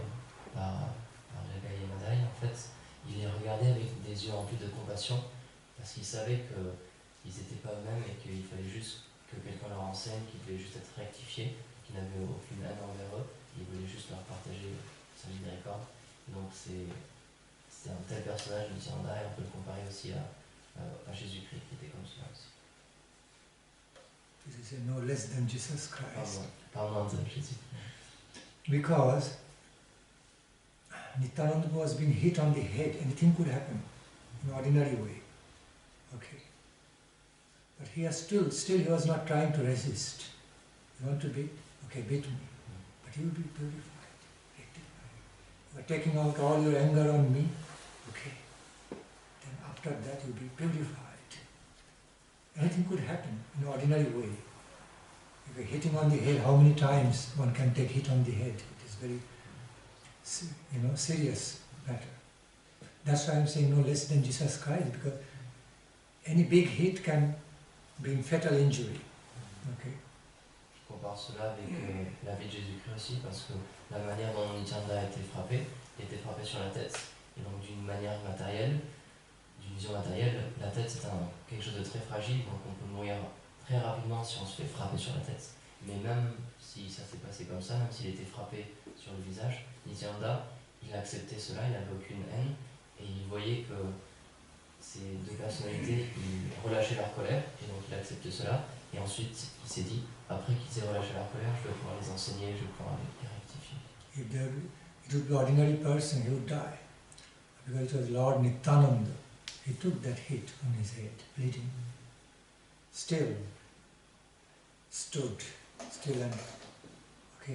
par Jagai Madhai, en fait, il les regardait avec des yeux remplis de compassion, parce qu'il savait qu'ils n'étaient pas eux-mêmes et qu'il fallait juste que quelqu'un leur enseigne, qu'ils devaient juste être rectifiés, qu'ils n'avaient aucune haine envers eux, il voulait juste leur partager sa miséricorde. Donc c'est un tel personnage, Nityananda, et on peut le comparer aussi à Jésus-Christ qui était comme cela aussi. This is no less than Jesus Christ. Pas moins de Jésus. Because Nityananda was being hit on the head, anything could happen in ordinary way. Okay. But he has still he was not trying to resist. You want to beat? Okay, beat me. But you will be purified, rectified. You are taking out all your anger on me. Okay. Then after that you will be purified. Anything could happen in ordinary way. If you are hitting on the head, how many times one can take hit on the head? It is very serious matter. That's why I'm saying no less than Jesus Christ, because any big hit can bring fatal injury. Okay. Je compare cela avec la vie de Jésus-Christ aussi, parce que la manière dont Nityananda a été frappé, il était frappé sur la tête. Et donc d'une manière matérielle, d'une vision matérielle, la tête c'est quelque chose de très fragile, donc on peut mourir très rapidement si on se fait frapper sur la tête. Mais même si ça s'est passé comme ça, même s'il était frappé sur le visage, Nityananda, il acceptait cela, il n'avait aucune haine, et il voyait que ces deux personnalités, ils relâchaient leur colère, et donc il acceptait cela, et ensuite il s'est dit, après qu'ils aient relâché leur colère, je vais pouvoir les enseigner, je vais pouvoir les rectifier. If it would be an ordinary person, he would die. Because it was Lord Nityananda. He took that hit on his head, bleeding. Still stood, and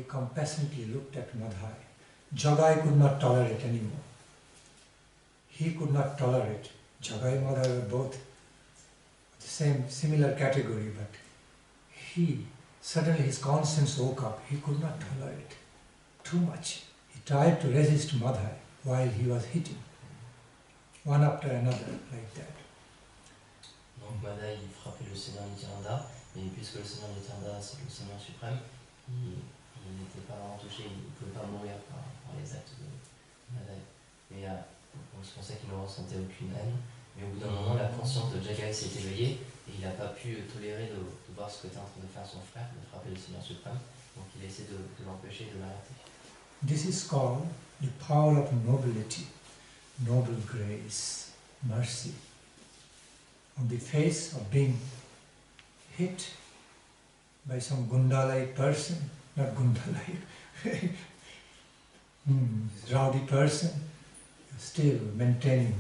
compassionately looked at Madhai. Jagai could not tolerate anymore. He could not tolerate. Jagai and Madhai were both the similar category, but suddenly his conscience woke up. He could not tolerate too much. He tried to resist Madhai, while he was hitting, one after another, like that. Donc Madai il frappait le Seigneur Nityananda, mais puisque le Seigneur Nityananda c'est le Seigneur suprême, il n'était pas vraiment touché, il ne pouvait pas mourir par les actes de Madai. Mais c'est pour ça qu'il ne ressentait aucune haine. Mais au bout d'un moment, la conscience de Jagai s'est éveillée et il n'a pas pu tolérer de voir ce que était en train de faire son frère, de frapper le Seigneur suprême. Donc il a essayé de l'empêcher, de l'arrêter. This is called the power of nobility, noble grace, mercy. On the face of being hit by some gunda-like person, not gunda-like, rowdy person, still maintaining,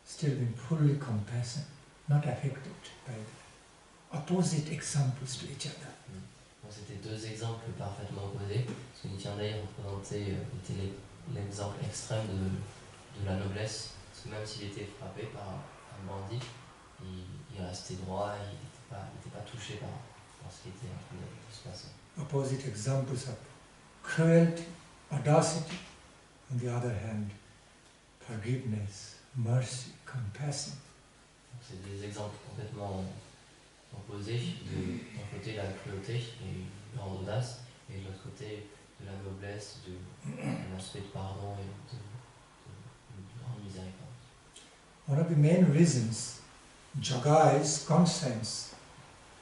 still being fully compassionate, not affected by the opposite examples to each other. Donc c'était deux exemples parfaitement opposés, parce que Nityananda représentait était l'exemple extrême de la noblesse, parce que même s'il était frappé par un bandit, il restait droit, il n'était pas touché par ce qui était en train de se passer. Opposite examples of cruelty, audacity, on the other hand, forgiveness, mercy, compassion. C'est des exemples complètement opposés, d'un côté la cruauté et une grande audace, et de l'autre côté de la noblesse, d'un aspect de pardon et de grande miséricorde. One of the main reasons Jagai's conscience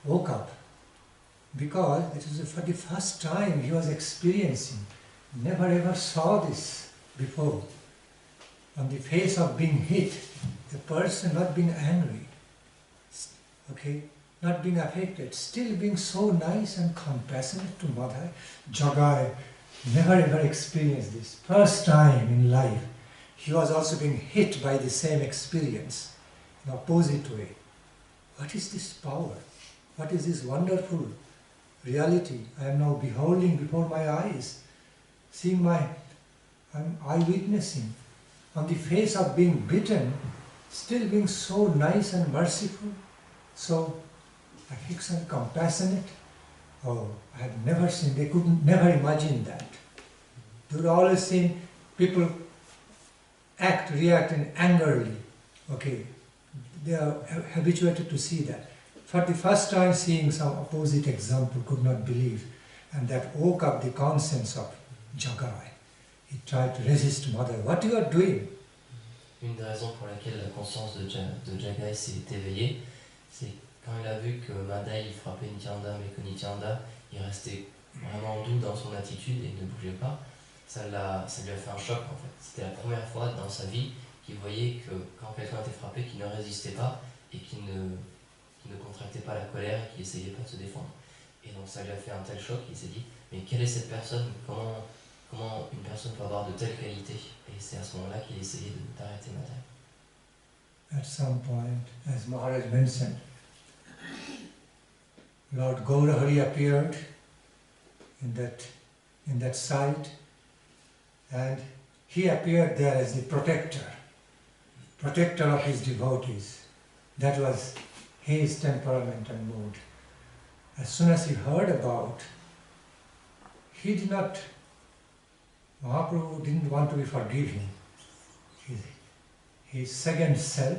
woke up, because it was for the first time he was experiencing, never ever saw this before. On the face of being hit, the person not being angry, okay, not being affected, still being so nice and compassionate to Madhai. Jagai never ever experienced this. First time in life, he was also being hit by the same experience, in opposite way. What is this power? What is this wonderful reality I am now beholding before my eyes, seeing I'm eye-witnessing, on the face of being beaten, still being so nice and merciful, so affectionate, compassionate. Oh, I had never seen, they could never imagine that. They would always seen people react angrily. Okay, they are habituated to see that. For the first time seeing some opposite example, could not believe, and that woke up the conscience of Jagai. He tried to resist Mother. What you are doing? Une des raisons pour laquelle la conscience de Jagai s'est éveillée, c'est quand il a vu que Madai il frappait Nityananda, mais que Nityananda il restait vraiment doux dans son attitude et ne bougeait pas, ça lui a fait un choc en fait. C'était la première fois dans sa vie qu'il voyait que quand quelqu'un était frappé, qu'il ne résistait pas et qu'il ne contractait pas la colère et qu'il essayait pas de se défendre. Et donc ça lui a fait un tel choc, il s'est dit, mais quelle est cette personne? Comment une personne peut avoir de telles qualités? Et c'est à ce moment-là qu'il essayait d'arrêter Madai. At some point, as Maharaj mentioned, Lord Gaurahari appeared in that site, and he appeared there as the protector of his devotees. That was his temperament and mood. As soon as he heard about, Mahaprabhu didn't want to be forgiving. His second self,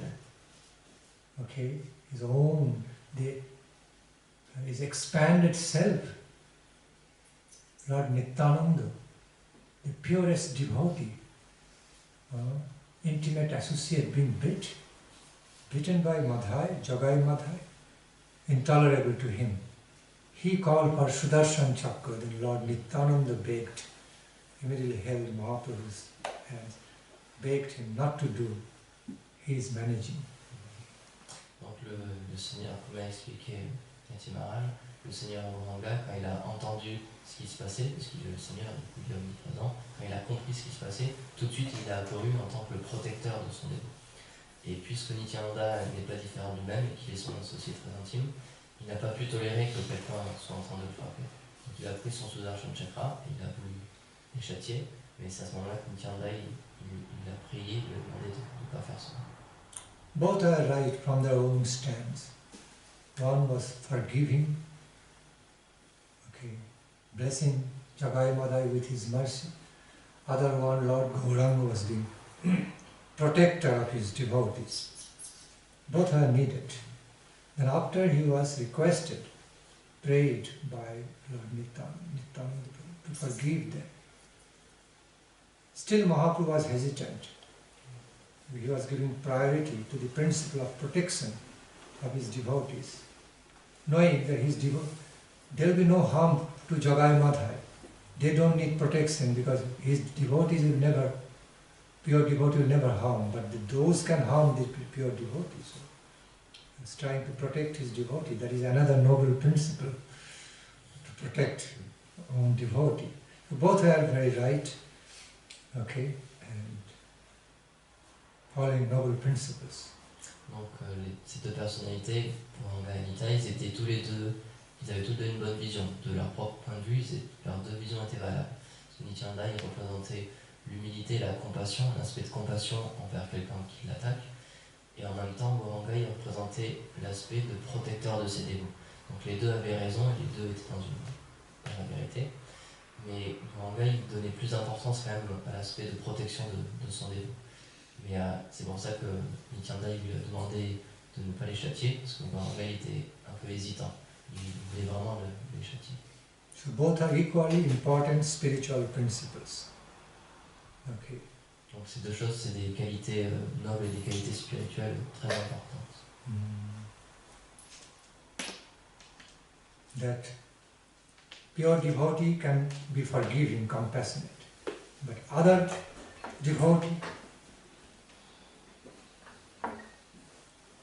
okay, his own, his expanded self, Lord Nityananda, the purest devotee, intimate associate, being beaten by Madhai, Jagai Madhai, intolerable to him. He called for Sudarshan Chakra, then Lord Nityananda begged, immediately held Mahaprabhu's hands, begged him not to do. He is managing. Donc le Seigneur, comme a expliqué Yati Maharaj, le Seigneur Auranga, quand il a entendu ce qui se passait, parce que le Seigneur est omniprésent, quand il a compris ce qui se passait, tout de suite il a apparu en tant que le protecteur de son dévot. Et puisque Nityananda n'est pas différent du même et qu'il est son associé très intime, il n'a pas pu tolérer que quelqu'un soit en train de le frapper. Donc il a pris son Sudarshan Chakra et il a voulu les châtier, mais c'est à ce moment-là que Nityananda il a prié, il lui a demandé de ne pas faire ça. Both are right from their own stance. One was forgiving, okay, blessing Jagai Madhai with his mercy. other one, Lord Gauranga, was being protector of his devotees. Both are needed. Then after he was requested, prayed by Lord Nityananda to forgive them. Still Mahaprabhu was hesitant. He was giving priority to the principle of protection of his devotees, knowing that there will be no harm to Jagai Madhai. They don't need protection because his devotees will never, pure devotee will never harm, but those can harm the pure devotees. So he was trying to protect his devotee. That is another noble principle, to protect own devotee. So both are very right, okay, and following noble principles. Donc ces deux personnalités, Gauranga et Nitai, ils étaient tous les deux, ils avaient tous deux une bonne vision. De leur propre point de vue, leurs deux visions étaient valables. Nityananda, il représentait l'humilité, la compassion, l'aspect de compassion envers quelqu'un qui l'attaque. Et en même temps, Gauranga, il représentait l'aspect de protecteur de ses dévots. Donc les deux avaient raison, et les deux étaient dans la vérité. Mais Gauranga, il donnait plus d'importance quand même à l'aspect de protection de son dévot. Mais c'est pour ça que Nityananda lui a demandé de ne pas les châtier, parce que Gauranga était un peu hésitant. Il voulait vraiment les châtier. So both are equally important spiritual principles. Okay. Donc ces deux choses, c'est des qualités nobles et des qualités spirituelles très importantes. That pure devotee can be forgiving, compassionate, but other devotee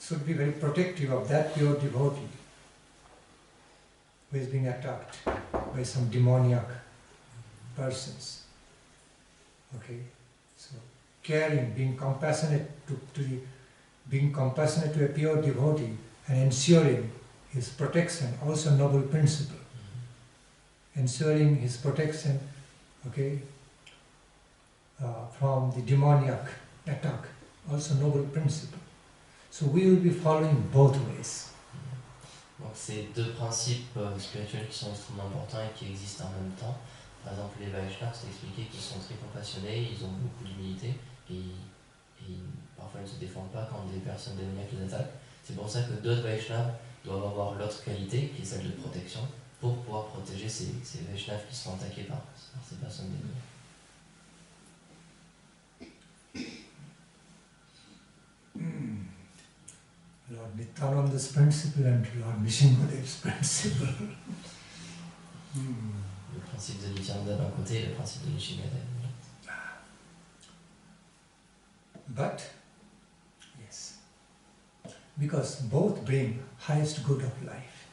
should be very protective of that pure devotee who is being attacked by some demoniac persons. Okay, so caring, being compassionate being compassionate to a pure devotee and ensuring his protection, also noble principle. Ensuring his protection, okay, from the demoniac attack, also noble principle. So we will be following both ways. Donc c'est deux principes spirituels qui sont extrêmement importants et qui existent en même temps. Par exemple, les Vaishnavas, c'est expliqué qu'ils sont très compassionnés, ils ont beaucoup d'humilité et parfois ils ne se défendent pas quand des personnes démoniaques les attaquent. C'est pour ça que d'autres Vaishnavas doivent avoir l'autre qualité, qui est celle de protection, pour pouvoir protéger ces Vaishnavas qui sont attaqués par ces personnes démoniaques. Lord Nityananda's principle and Lord Nishingadev's principle. Le principe de Nityananda d'un côté et le principe de Nishingadev. But, yes, because both bring highest good of life.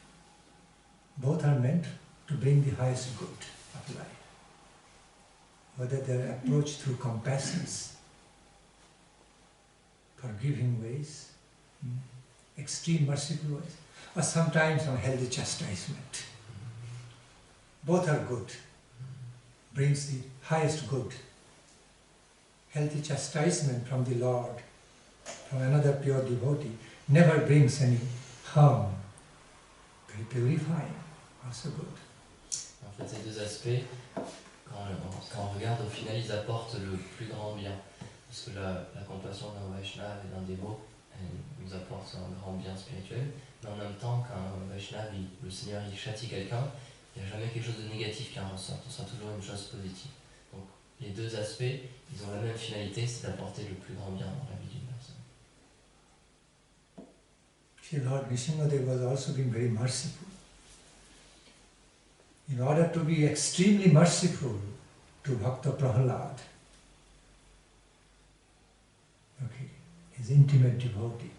Both are meant to bring the highest good of life. Whether they are approached through compassions, forgiving ways, extreme merciful ways, or sometimes unhealthy chastisement. Both are good, brings the highest good. Healthy chastisement from the Lord, from another pure devotee, never brings any harm. Very purifying, also good. En fait, ces deux aspects, quand on regarde, au final, ils apportent le plus grand bien. Parce que la compassion d'un Vaishnava et d'un dévot, elle nous apporte un grand bien spirituel. Mais en même temps, quand un Vaishnava, le Seigneur, il châtie quelqu'un, il n'y a jamais quelque chose de négatif qui en ressort. Ce sera toujours une chose positive. Donc, les deux aspects, ils ont la même finalité, c'est d'apporter le plus grand bien dans la vie d'une personne. See, Lord Nishingadev was also being very merciful. In order to be extremely merciful to Bhakta Prahlad, okay, his intimate devotee,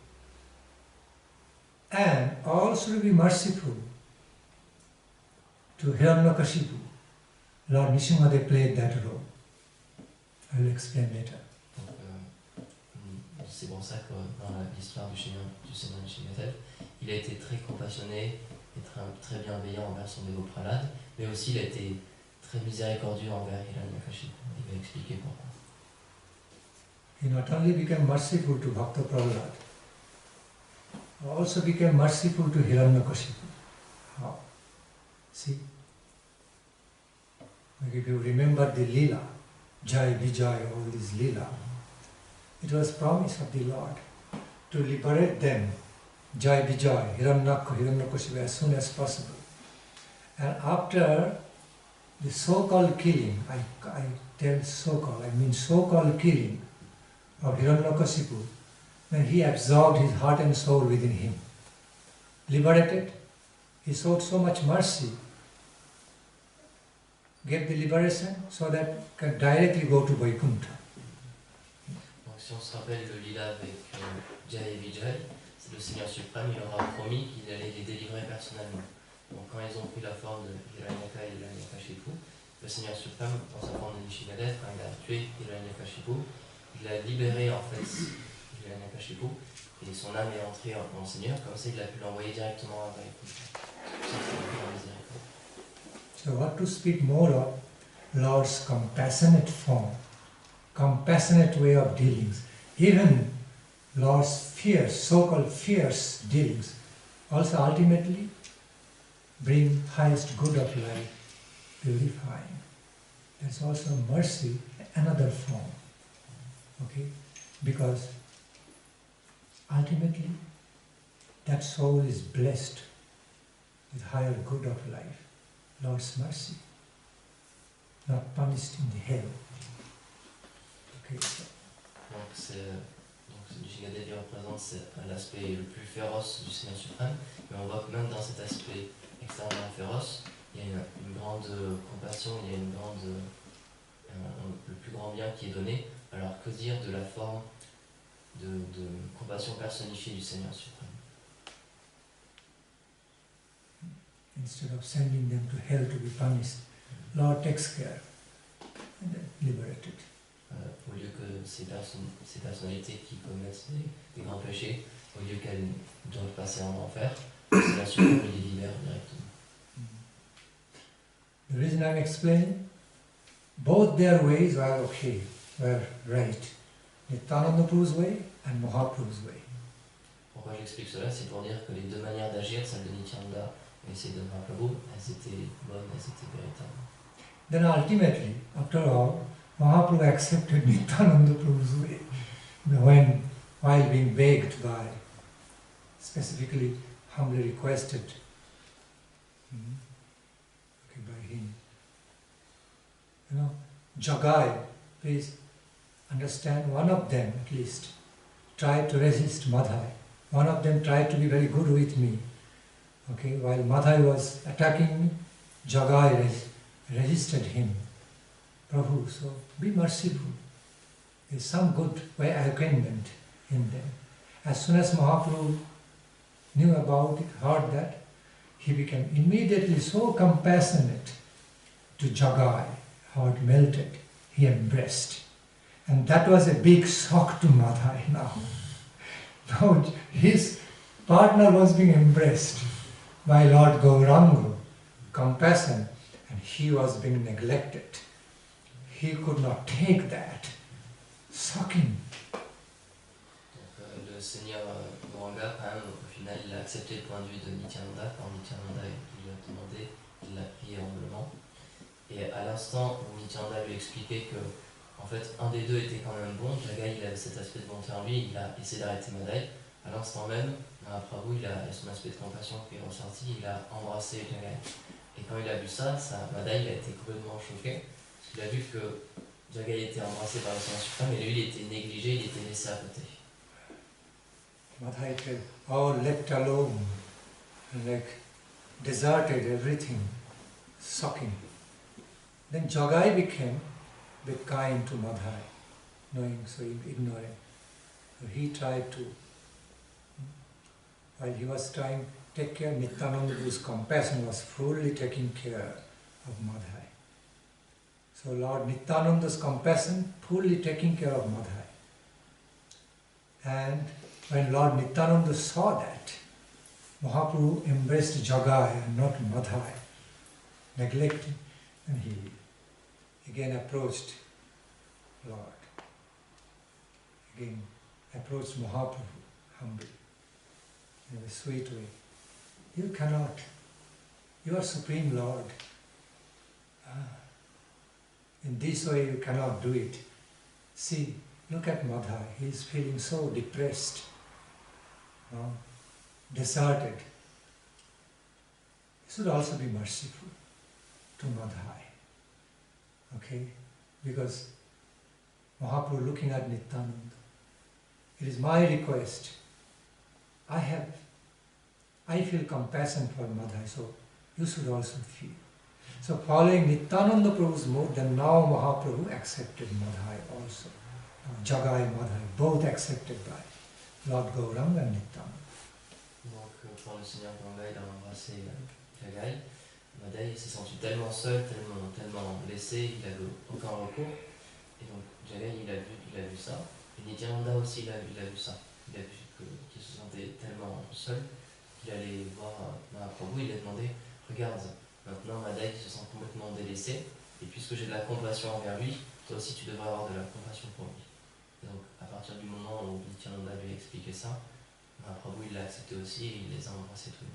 and also to be merciful to Hiranyakashipu, Lord Nishingadev played that role. I will explain later. Donc, c'est pour ça que dans l'histoire du Seigneur Nishingadev, il a été très compassionné et très bienveillant envers son dévot Prahlad, mais aussi il a été très miséricordieux envers Hiranyakashipu. Il va expliquer pourquoi. He not only became merciful to Bhakta Prahlad, also became merciful to Hiranyakashipu. How? See? Like if you remember the Leela Jai Vijay, all these Leela. It was promise of the Lord to liberate them, Jai Vijay, Hiranyakashipu, as soon as possible. And after the so-called killing, I tell so-called, I mean so-called killing of Hiranyakashipu, then he absorbed his heart and soul within him. Liberated, he showed so much mercy, gave the liberation so that can directly go to Vaikuntha. Donc si on se rappelle le lila avec Jai et Vijay, c'est le Seigneur suprême, il leur a promis qu'il allait les délivrer personnellement. Donc quand ils ont pris la forme de Hiranyaka et Hiranyakashipu, le Seigneur suprême, dans sa forme de Nishigadev, quand il a tué Hiranyakashipu, il a libéré en fait Hiranyakashipu, et son âme est entrée en Seigneur, comme ça il a pu l'envoyer directement à Vaikuntha. So what to speak more of Lord's compassionate form, compassionate way of dealings. Even Lord's fierce, so-called fierce dealings also ultimately bring highest good of life, purifying. There's also mercy, another form. Okay? Because ultimately that soul is blessed with higher good of life, Lord's mercy, not punished in the hell. Okay. Donc Nishigadev représente l'aspect le plus féroce du Seigneur suprême, mais on voit que même dans cet aspect extrêmement féroce, il y a une grande compassion, il y a une grande, le plus grand bien qui est donné. Alors que dire de la forme de compassion personnifiée du Seigneur suprême? Instead of sending them to hell to be punished, Lord takes care and then liberated. Au lieu que ces personnalités qui commettent des grands péchés, au lieu qu'elles doivent passer en enfer, le Seigneur suprême les libère directement. The reason I'm explaining, both their ways were okay, were right. Nityananda Prabhu's way and Mahaprabhu's way. Pourquoi j'explique cela? C'est pour dire que les deux manières d'agir, celle de Nityananda et celle de Mahaprabhu, elles étaient bonnes, elles étaient véritables. Then ultimately, after all, Mahaprabhu accepted Nityananda Prabhu's way while being begged by, specifically humbly requested by him. You know, Jagai, please understand, one of them at least tried to resist Madhai. One of them tried to be very good with me. Okay, while Madhai was attacking me, Jagai resisted him. Prabhu, so be merciful. There's some good way awakenment in them. As soon as Mahaprabhu knew about it, heard that, he became immediately so compassionate to Jagai, heart melted, he embraced. And that was a big shock to Madhai now. Now his partner was being embraced by Lord Gauranga, compassion, and he was being neglected. He could not take that. Shocking. Donc, le Seigneur Gauranga, quand même, au final, il a accepté le point de vue de Nityananda. Quand Nityananda lui a demandé, il l'a prié humblement. Et à l'instant où Nityananda lui expliquait que, en fait, un des deux était quand même bon, Jagai, il avait cet aspect de bonté en lui, il a essayé d'arrêter Madhai. À l'instant même, Mahaprabhu, il a son aspect de compassion qui est ressorti, il a embrassé Jagai. Et quand il a vu ça, Madhai, il a été complètement choqué. Parce qu'il a vu que Jagai était embrassé par le Seigneur suprême et lui, il était négligé, il était laissé à côté. Madhai felt all left alone, like deserted everything, shocking. Then Jagai became a bit kind to Madhai, knowing so ignorant. So he tried to, while he was trying to take care, Nityananda, whose compassion was fully taking care of Madhai. So Lord Nityananda's compassion fully taking care of Madhai. And when Lord Nityananda saw that, Mahaprabhu embraced Jagai and not Madhai, neglecting, and he again approached Lord. Again approached Mahaprabhu humbly, in a sweet way. You cannot. You are Supreme Lord. In this way you cannot do it. See, look at Madhai, he is feeling so depressed, deserted. You should also be merciful to Madhai. Okay? Because Mahaprabhu looking at Nityananda, it is my request. I feel compassion for Madhai, so you should also feel. So following Nityananda Prabhu's mode, then now Mahaprabhu accepted Madhai also. Jagai Madhai, both accepted by Lord Gauranga and Nityananda. Donc quand le Seigneur Gangai a embrassé Jagai, Madhai s'est senti tellement seul, tellement blessé, il n'avait aucun recours. Et donc Jagai il a vu ça. Et Nityananda aussi il a vu ça. Il a vu qu'il se sentait tellement seul qu'il allait voir Mahaprabhu, il a demandé, regarde, maintenant Madhai se sent complètement délaissé, et puisque j'ai de la compassion envers lui, toi aussi tu devrais avoir de la compassion pour lui. Et donc à partir du moment où Nityananda lui a expliqué ça, Mahaprabhu il l'a accepté aussi et il les a embrassés tous les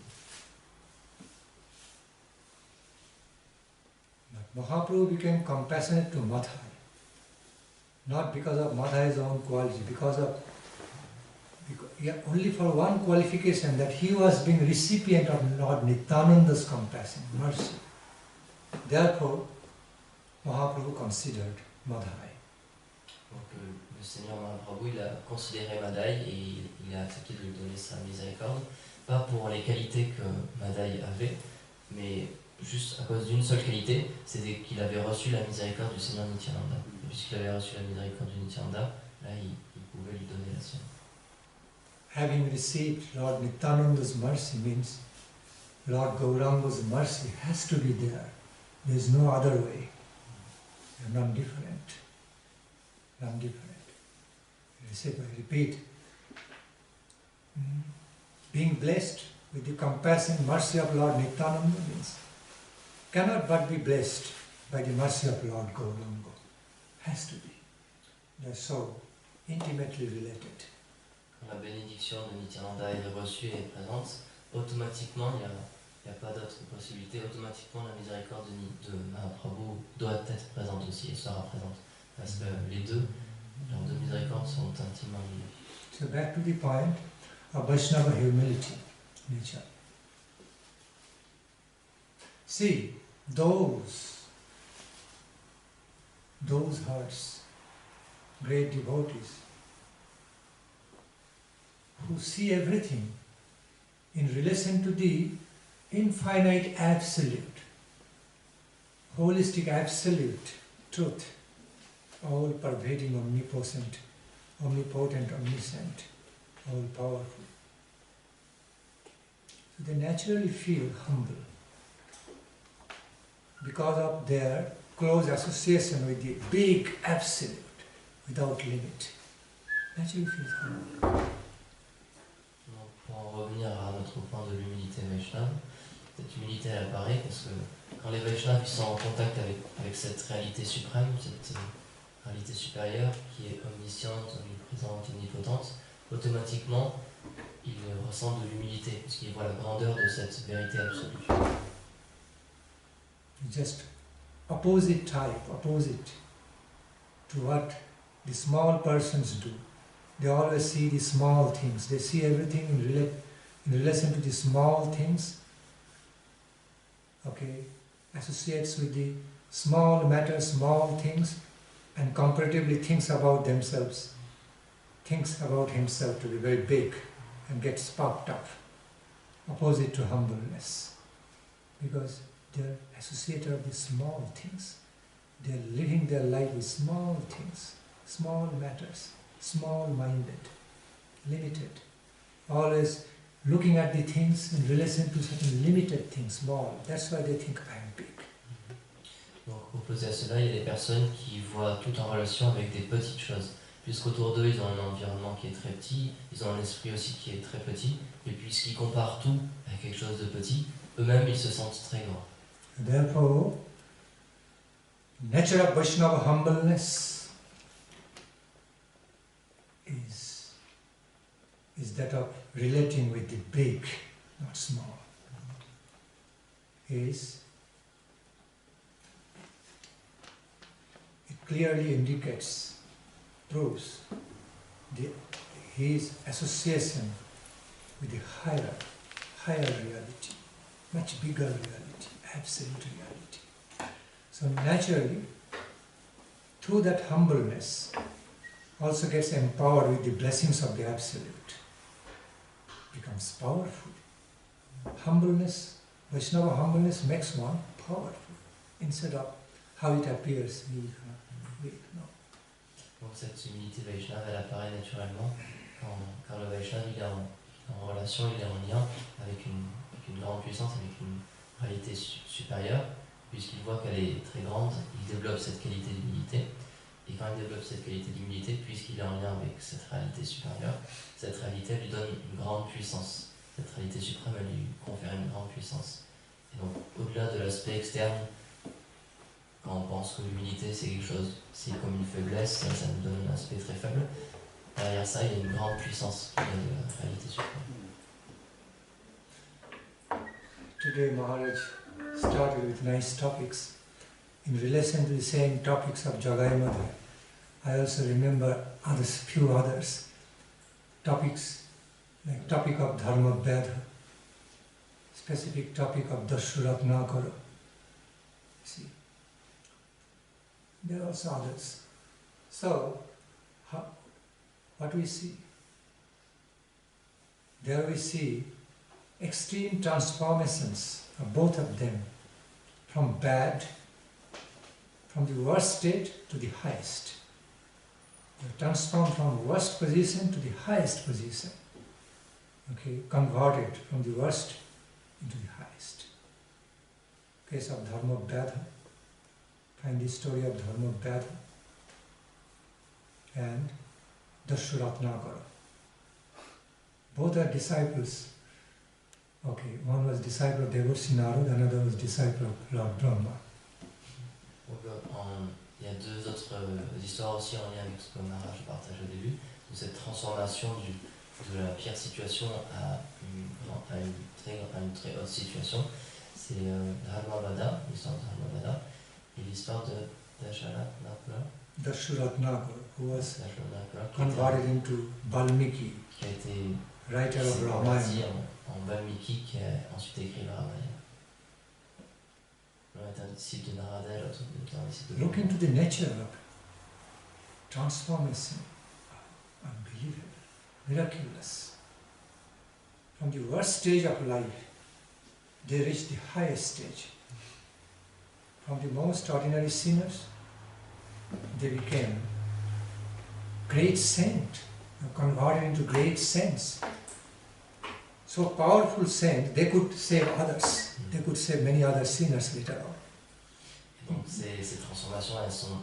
deux. Mahaprabhu became compassionate to Madhai, not because of Madhai's own quality, only for one qualification, that he was being recipient of Lord Nityananda's compassion, mercy. Therefore, Mahaprabhu considered Madhai. Donc le Seigneur Mahaprabhu il a considéré Madhai et il a accepté de lui donner sa miséricorde, pas pour les qualités que Madhai avait, mais juste à cause d'une seule qualité, c'était qu'il avait reçu la miséricorde du Seigneur Nityananda. Et puisqu'il avait reçu la miséricorde du Nityananda, là il pouvait lui donner la sienne. Having received Lord Nityananda's mercy means Lord Gauranga's mercy has to be there. There is no other way. They are not different. Not different. I repeat, being blessed with the compassion, mercy of Lord Nityananda means cannot but be blessed by the mercy of Lord Gauranga. Has to be. They are so intimately related. Quand la bénédiction de Nityananda est reçue et est présente, automatiquement, il n'y a pas d'autre possibilité, automatiquement la miséricorde de Mahaprabhu doit être présente aussi et sera présente. Parce que les deux, leurs deux miséricordes sont intimement liées. So back to the point of Vaishnava humility, nature. See, those hearts, great devotees, who see everything in relation to the infinite absolute, holistic absolute truth, all pervading, omnipotent, omniscient, all powerful. So they naturally feel humble because of their close association with the big absolute without limit. Naturally feel humble. Pour en revenir à notre point de l'humilité Vaishnava, cette humilité elle apparaît parce que quand les Vaishnavas sont en contact avec cette réalité suprême, cette réalité supérieure qui est omnisciente, omniprésente, omnipotente, automatiquement ils ressentent de l'humilité parce qu'ils voient la grandeur de cette vérité absolue. Just opposite to what the small persons do. They always see the small things. They see everything in relation to the small things. Okay, associates with the small matters, small things, and comparatively thinks about themselves. Thinks about himself to be very big and gets puffed up. Opposite to humbleness, because they're associated with the small things. They're living their life with small things, small matters. Small-minded, limited, always looking at the things in relation to certain limited things, small. That's why they think I am big. Donc, opposé à cela, il y a des personnes qui voient tout en relation avec des petites choses. Puisqu'autour d'eux, ils ont un environnement qui est très petit, ils ont un esprit aussi qui est très petit, et puisqu'ils comparent tout à quelque chose de petit, eux-mêmes, ils se sentent très grands. Therefore, nature of Vaishnava humbleness is that of relating with the big, not small. clearly indicates, proves his association with the higher reality, much bigger reality, absolute reality. So naturally, through that humbleness, also gets empowered with the blessings of the Absolute, becomes powerful. Humbleness, Vaishnava humbleness makes one powerful, instead of how it appears weak. No. Donc cette humilité Vaishnava, elle apparaît naturellement quand le Vaishnava il est en relation, il est en lien avec une grande puissance, avec une réalité supérieure, puisqu'il voit qu'elle est très grande, il développe cette qualité d'humilité. Et quand il développe cette qualité d'humilité, puisqu'il est en lien avec cette réalité supérieure, cette réalité lui donne une grande puissance. Cette réalité suprême, elle lui confère une grande puissance. Et donc, au-delà de l'aspect externe, quand on pense que l'humilité c'est quelque chose, c'est comme une faiblesse, ça nous donne un aspect très faible. Derrière ça, il y a une grande puissance qui donne la réalité suprême. Today Maharaj started with nice topics. In relation to the same topics of Jagai Madhya, I also remember few others. Topics like topic of Dharma Vedha, specific topic of Dashuratnakara. See, there are also others. So, what we see? There we see extreme transformations of both of them, from the worst state to the highest. They transformed from worst position to the highest position. Okay, converted from the worst into the highest. Case of Dharma Vedha, find the story of Dharma Vedha and Dashuratnakara. Both are disciples. Okay, one was disciple of Devarshi Narada, another was disciple of Lord Brahma. Il y a deux autres histoires aussi en lien avec ce que Maharaj partage au début, de cette transformation de la pire situation à une très haute situation. C'est Dharmavada, l'histoire de Dharmavada, et l'histoire de Dashuratnakara, who was converted into Valmiki, qui a été writer of Ramayana. En Valmiki, qui a ensuite écrit le Ramayana. L'un est un disciple de Narada, l'autre est un disciple de... Look into the nature of transformation, unbelievable, miraculous. From the worst stage of life, they reach the highest stage. From the most ordinary sinners, they became great saint, converted into great saints. So powerful saint, they could save others. They could save many other sinners later on. Et donc ces transformations, elles sont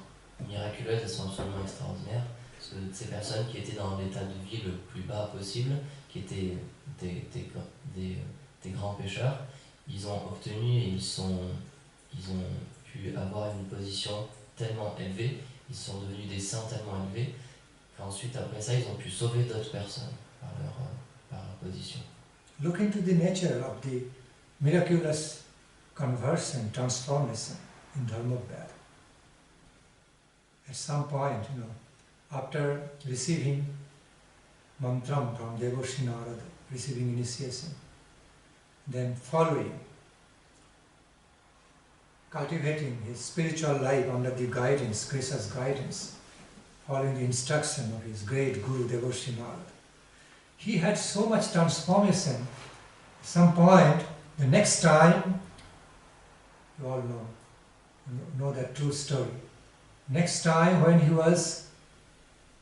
miraculeuses, elles sont absolument extraordinaires. Parce que ces personnes qui étaient dans l'état de vie le plus bas possible, qui étaient des grands pécheurs, ils ont obtenu et ils ont pu avoir une position tellement élevée, ils sont devenus des saints tellement élevés, qu'ensuite après ça, ils ont pu sauver d'autres personnes par leur position. Look into the nature of the miraculous conversion, transformation in Dharma Vedha. At some point, after receiving mantram from Devarshi Narada, receiving initiation, then following, cultivating his spiritual life under the guidance, Krishna's guidance, following the instruction of his great Guru Devarshi Narada. He had so much transformation. At some point, the next time, you all know that true story. Next time when he was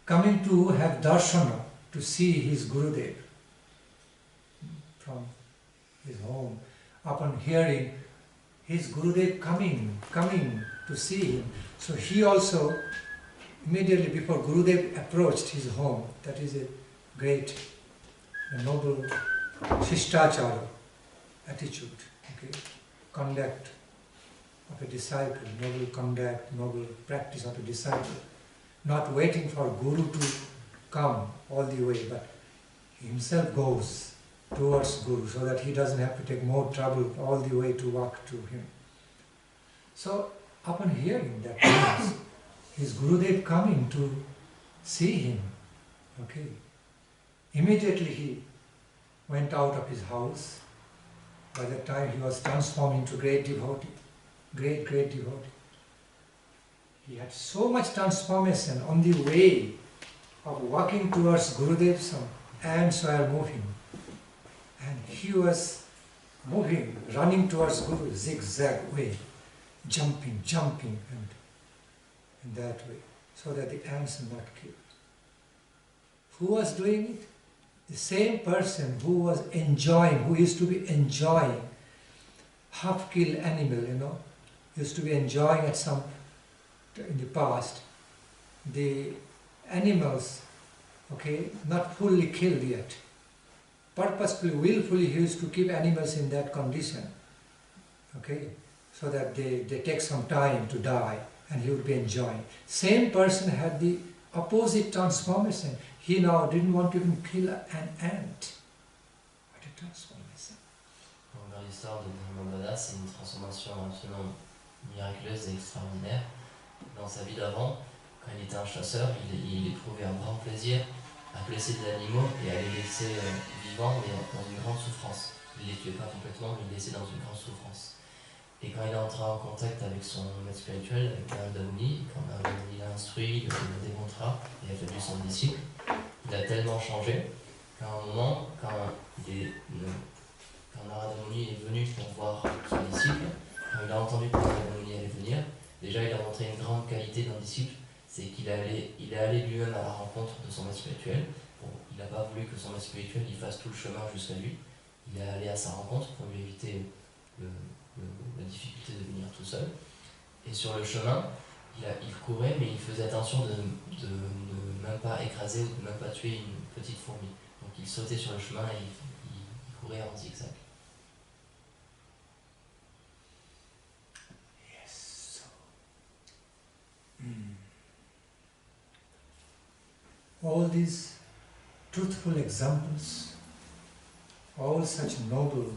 coming to have darshana, to see his Gurudev from his home, upon hearing his Gurudev coming to see him, so he also, immediately before Gurudev approached his home, that is a great, a noble Shishtachara attitude, okay? Conduct of a disciple, noble conduct, noble practice of a disciple, not waiting for Guru to come all the way, but he himself goes towards Guru so that he doesn't have to take more trouble all the way to walk to him. So, upon hearing that news, his Gurudev coming to see him. Okay. Immediately he went out of his house. By that time he was transformed into great devotee, great devotee. He had so much transformation on the way of walking towards Gurudev, some ants were moving. And he was moving, running towards Guru, zigzag way, jumping, and in that way, so that the ants are not killed. Who was doing it? The same person who was enjoying, who used to be enjoying half-killed animal, used to be enjoying at some, in the past, the animals, okay, not fully killed yet. Purposefully, willfully, he used to keep animals in that condition, okay, so that they take some time to die and he would be enjoying. Same person had the opposite transformation. He now didn't want to even kill an ant. What a transformation. Dans l'histoire de Dharmabhada, c'est une transformation absolument miraculeuse et extraordinaire. Dans sa vie d'avant, quand il était un chasseur, il éprouvait un grand plaisir à blesser des animaux et à les laisser vivants, mais dans une grande souffrance. Il ne les tuait pas complètement, mais il les laissait dans une grande souffrance. Et quand il est entré en contact avec son maître spirituel, avec Narada Muni, quand Narada Muni l'a instruit, il le démontra et a devenu son disciple, il a tellement changé qu'à un moment, quand Narada Muni est venu pour voir son disciple, quand il a entendu que Narada Muni allait venir, déjà il a montré une grande qualité d'un disciple, c'est qu'il est allé lui-même à la rencontre de son maître spirituel. Bon, il n'a pas voulu que son maître spirituel il fasse tout le chemin jusqu'à lui. Il est allé à sa rencontre pour lui éviter la difficulté de venir tout seul. Et sur le chemin, il courait, mais il faisait attention de ne même pas écraser ou de ne même pas tuer une petite fourmi. Donc il sautait sur le chemin et il courait en zigzag. Yes. All these truthful examples, all such noble,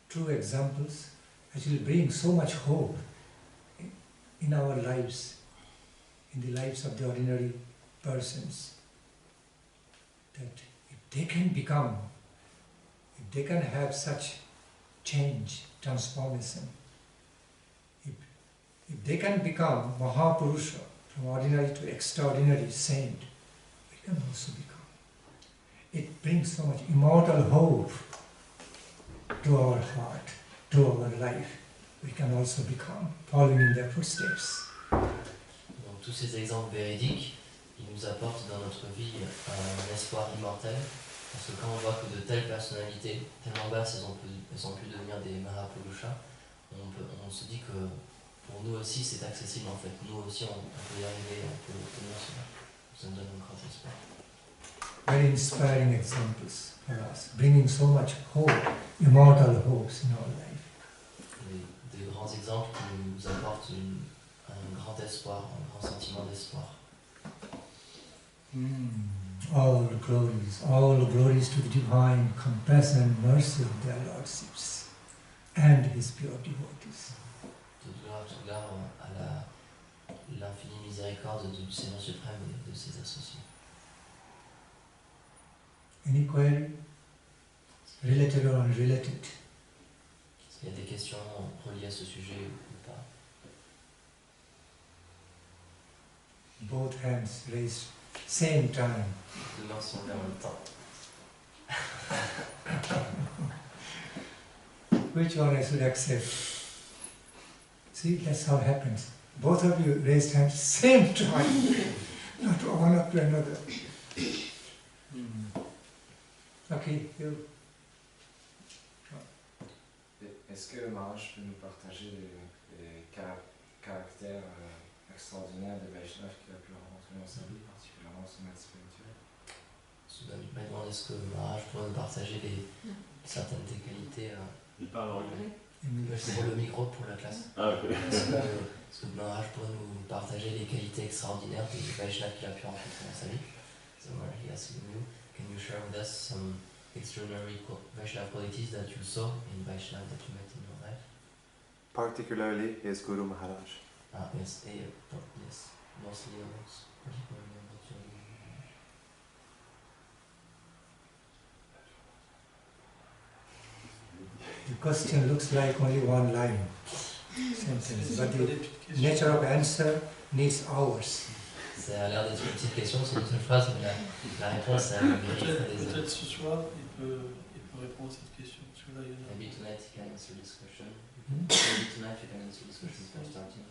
true examples, actually bring so much hope in our lives, in the lives of the ordinary persons, that if they can have such change, transformation, if they can become Mahapurusha, from ordinary to extraordinary saint, we can also become. It brings so much immortal hope to our heart, to our life. We can also become, following in their footsteps. Donc tous ces exemples véridiques, ils nous apportent dans notre vie un espoir immortel, parce que quand on voit que de telles personnalités, tellement basses, elles ont pu devenir des Mahapurusha, on se dit que pour nous aussi c'est accessible en fait. Nous aussi on peut y arriver, on peut obtenir cela. Ça nous donne un grand espoir. Very inspiring examples for us, bringing so much hope, immortal hopes in our life. Des grands exemples qui nous apportent un grand espoir, un grand sentiment d'espoir. All glories to the divine compassion and mercy of their lordships and his pure devotees. Toute gloire à l'infinie miséricorde du Seigneur suprême et de ses associés. Any query? Related or unrelated? Est-ce qu'il y a des questions reliées à ce sujet ou pas? Both hands raised same time. Deux mains sont levées en même temps. Which one I should accept? See, that's how it happens. Both of you raised hands same time, not one after another. Okay, you. Est-ce que Maharaj peut nous partager les caractères extraordinaires des Vaishnavas qu'il a pu rencontrer dans sa vie, particulièrement son maître spirituel? Je me demande est-ce que Maharaj pourrait nous partager certaines des qualités. Il parle anglais. C'est pour le micro pour la classe. Ah, ok. Est-ce que Maharaj pourrait nous partager les qualités extraordinaires des Vaishnavas qu'il a pu rencontrer dans sa vie? So he asks you, can you share with us some extraordinary Vaishnava qualities that you saw in Vaishnava that you met in your life? Particularly his Guru Maharaj. Yes, yes, mostly adults, particularly about children. The question looks like only one line sentence, but the nature of answer needs hours. Ça a l'air d'être une petite question, c'est une seule phrase, mais la réponse, elle mériterait des heures. Peut-être ce soir, il peut répondre à cette question. Parce que là, il y en a... Maybe tonight you can answer this question. Maybe tonight you can answer this question for starting.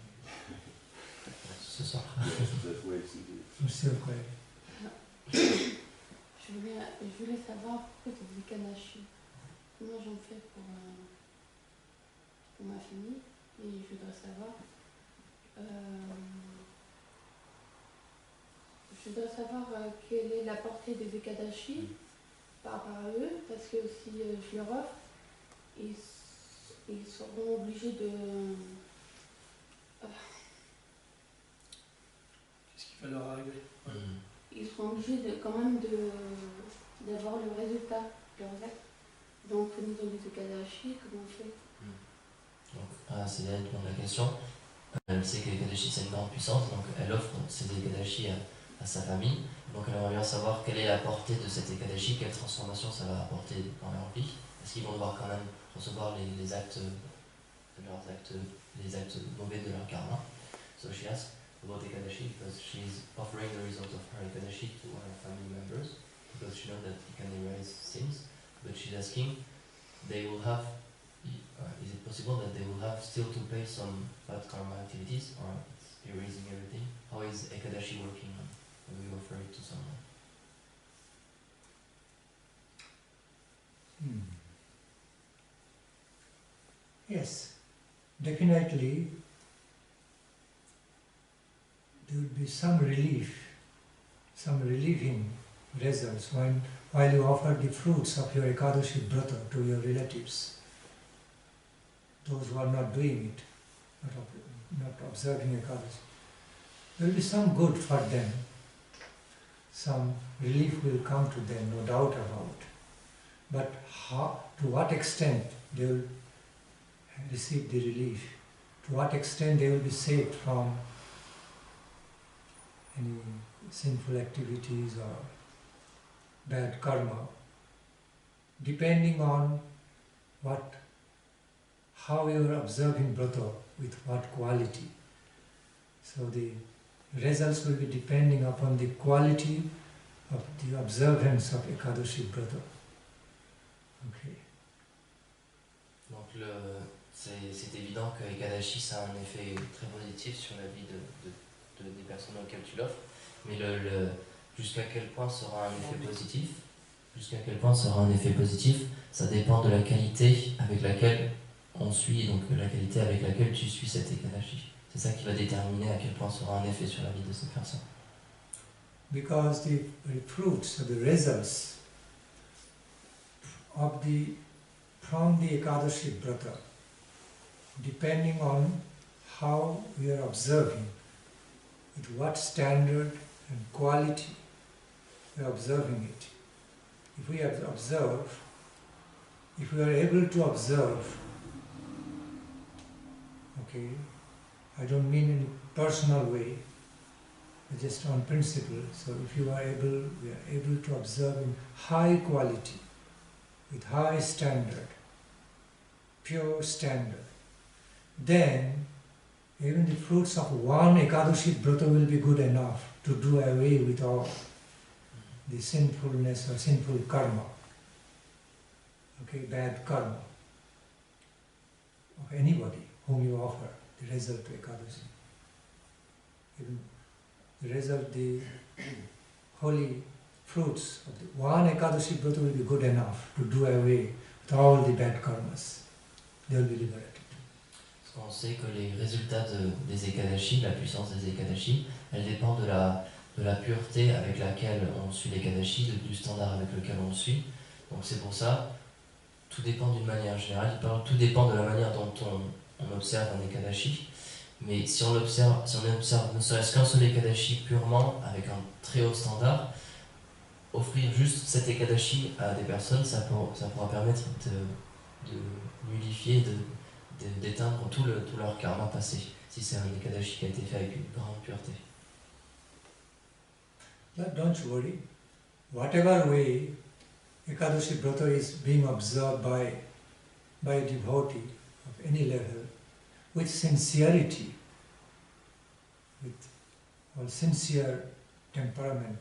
Ce soir. Monsieur, quoi. Je voulais savoir pourquoi tu dis Kanashi. Comment j'en fais pour ma famille. Et je voudrais savoir. Quelle est la portée des Ekadashi par rapport à eux, parce que si je leur offre, ils seront obligés de. Qu'est-ce qui va leur arriver? Ils seront obligés quand même d'avoir le résultat de leurs actes. Donc au niveau des Ekadashi, comment on fait? Donc, Célia demande la question. Elle sait que l'Ekadashi c'est une grande puissance, donc elle offre ses Ekadashi à sa famille. Donc elle aimerait bien savoir quelle est la portée de cet Ekadashi, quelle transformation ça va apporter dans leur vie. Est-ce qu'ils vont devoir quand même recevoir les actes mauvais de leur karma? So she asks about Ekadashi because she's offering the result of her Ekadashi to her family members because she knows that it can erase sins, but she's asking they will have is it possible that they will have still to pay some bad karma activities, or it's erasing everything? How is Ekadashi working when we offer it to someone? Yes, definitely there will be some relief in results while you offer the fruits of your Ekadashi Brata to your relatives. Those who are not doing it, not observing Ekadashi. There will be some good for them. Some relief will come to them, no doubt about. But to what extent they will receive the relief, to what extent they will be saved from any sinful activities or bad karma, depending on how you are observing Brata, with what quality. So the results will be depending upon the quality of the observance of Ekadashi Brata. Okay. Donc c'est évident que Ekadashi ça a un effet très positif sur la vie des personnes auxquelles tu l'offres, mais jusqu'à quel point sera un effet positif, ça dépend de la qualité avec laquelle on suit, donc la qualité avec laquelle tu suis cet Ekadashi. C'est ça qui va déterminer à quel point sera un effet sur la vie de cette personne. Because the fruits or the results from the Ekadashi Brata, depending on how we are observing, with what standard and quality we are observing it. If we are able to observe, okay, I don't mean in a personal way, just on principle. So if we are able to observe in high quality, with high standard, pure standard, then even the fruits of one Ekadashi Brata will be good enough to do away with all the sinfulness or sinful karma, okay, bad karma of anybody whom you offer the result to Ekadashi. Even the result, the holy fruits of the one Ekadashi Brata will be good enough to do away with all the bad karmas. They will be liberated. Parce qu'on sait que les résultats des Ekadashi, la puissance des Ekadashi, elle dépend de la pureté avec laquelle on suit l'Ekadashi, du standard avec lequel on le suit. Donc c'est pour ça, tout dépend d'une manière générale, tout dépend de la manière dont on observe un Ekadashi. Mais si on observe ne serait-ce qu'un seul Ekadashi purement, avec un très haut standard, offrir juste cet Ekadashi à des personnes, ça pourra permettre de nullifier, d'éteindre tout leur karma passé. si c'est un Ekadashi qui a été fait avec une grande pureté. Don't worry. Whatever way Ekadashi Vrata is being observed by a devotee of any level, with sincerity, with all sincere temperament,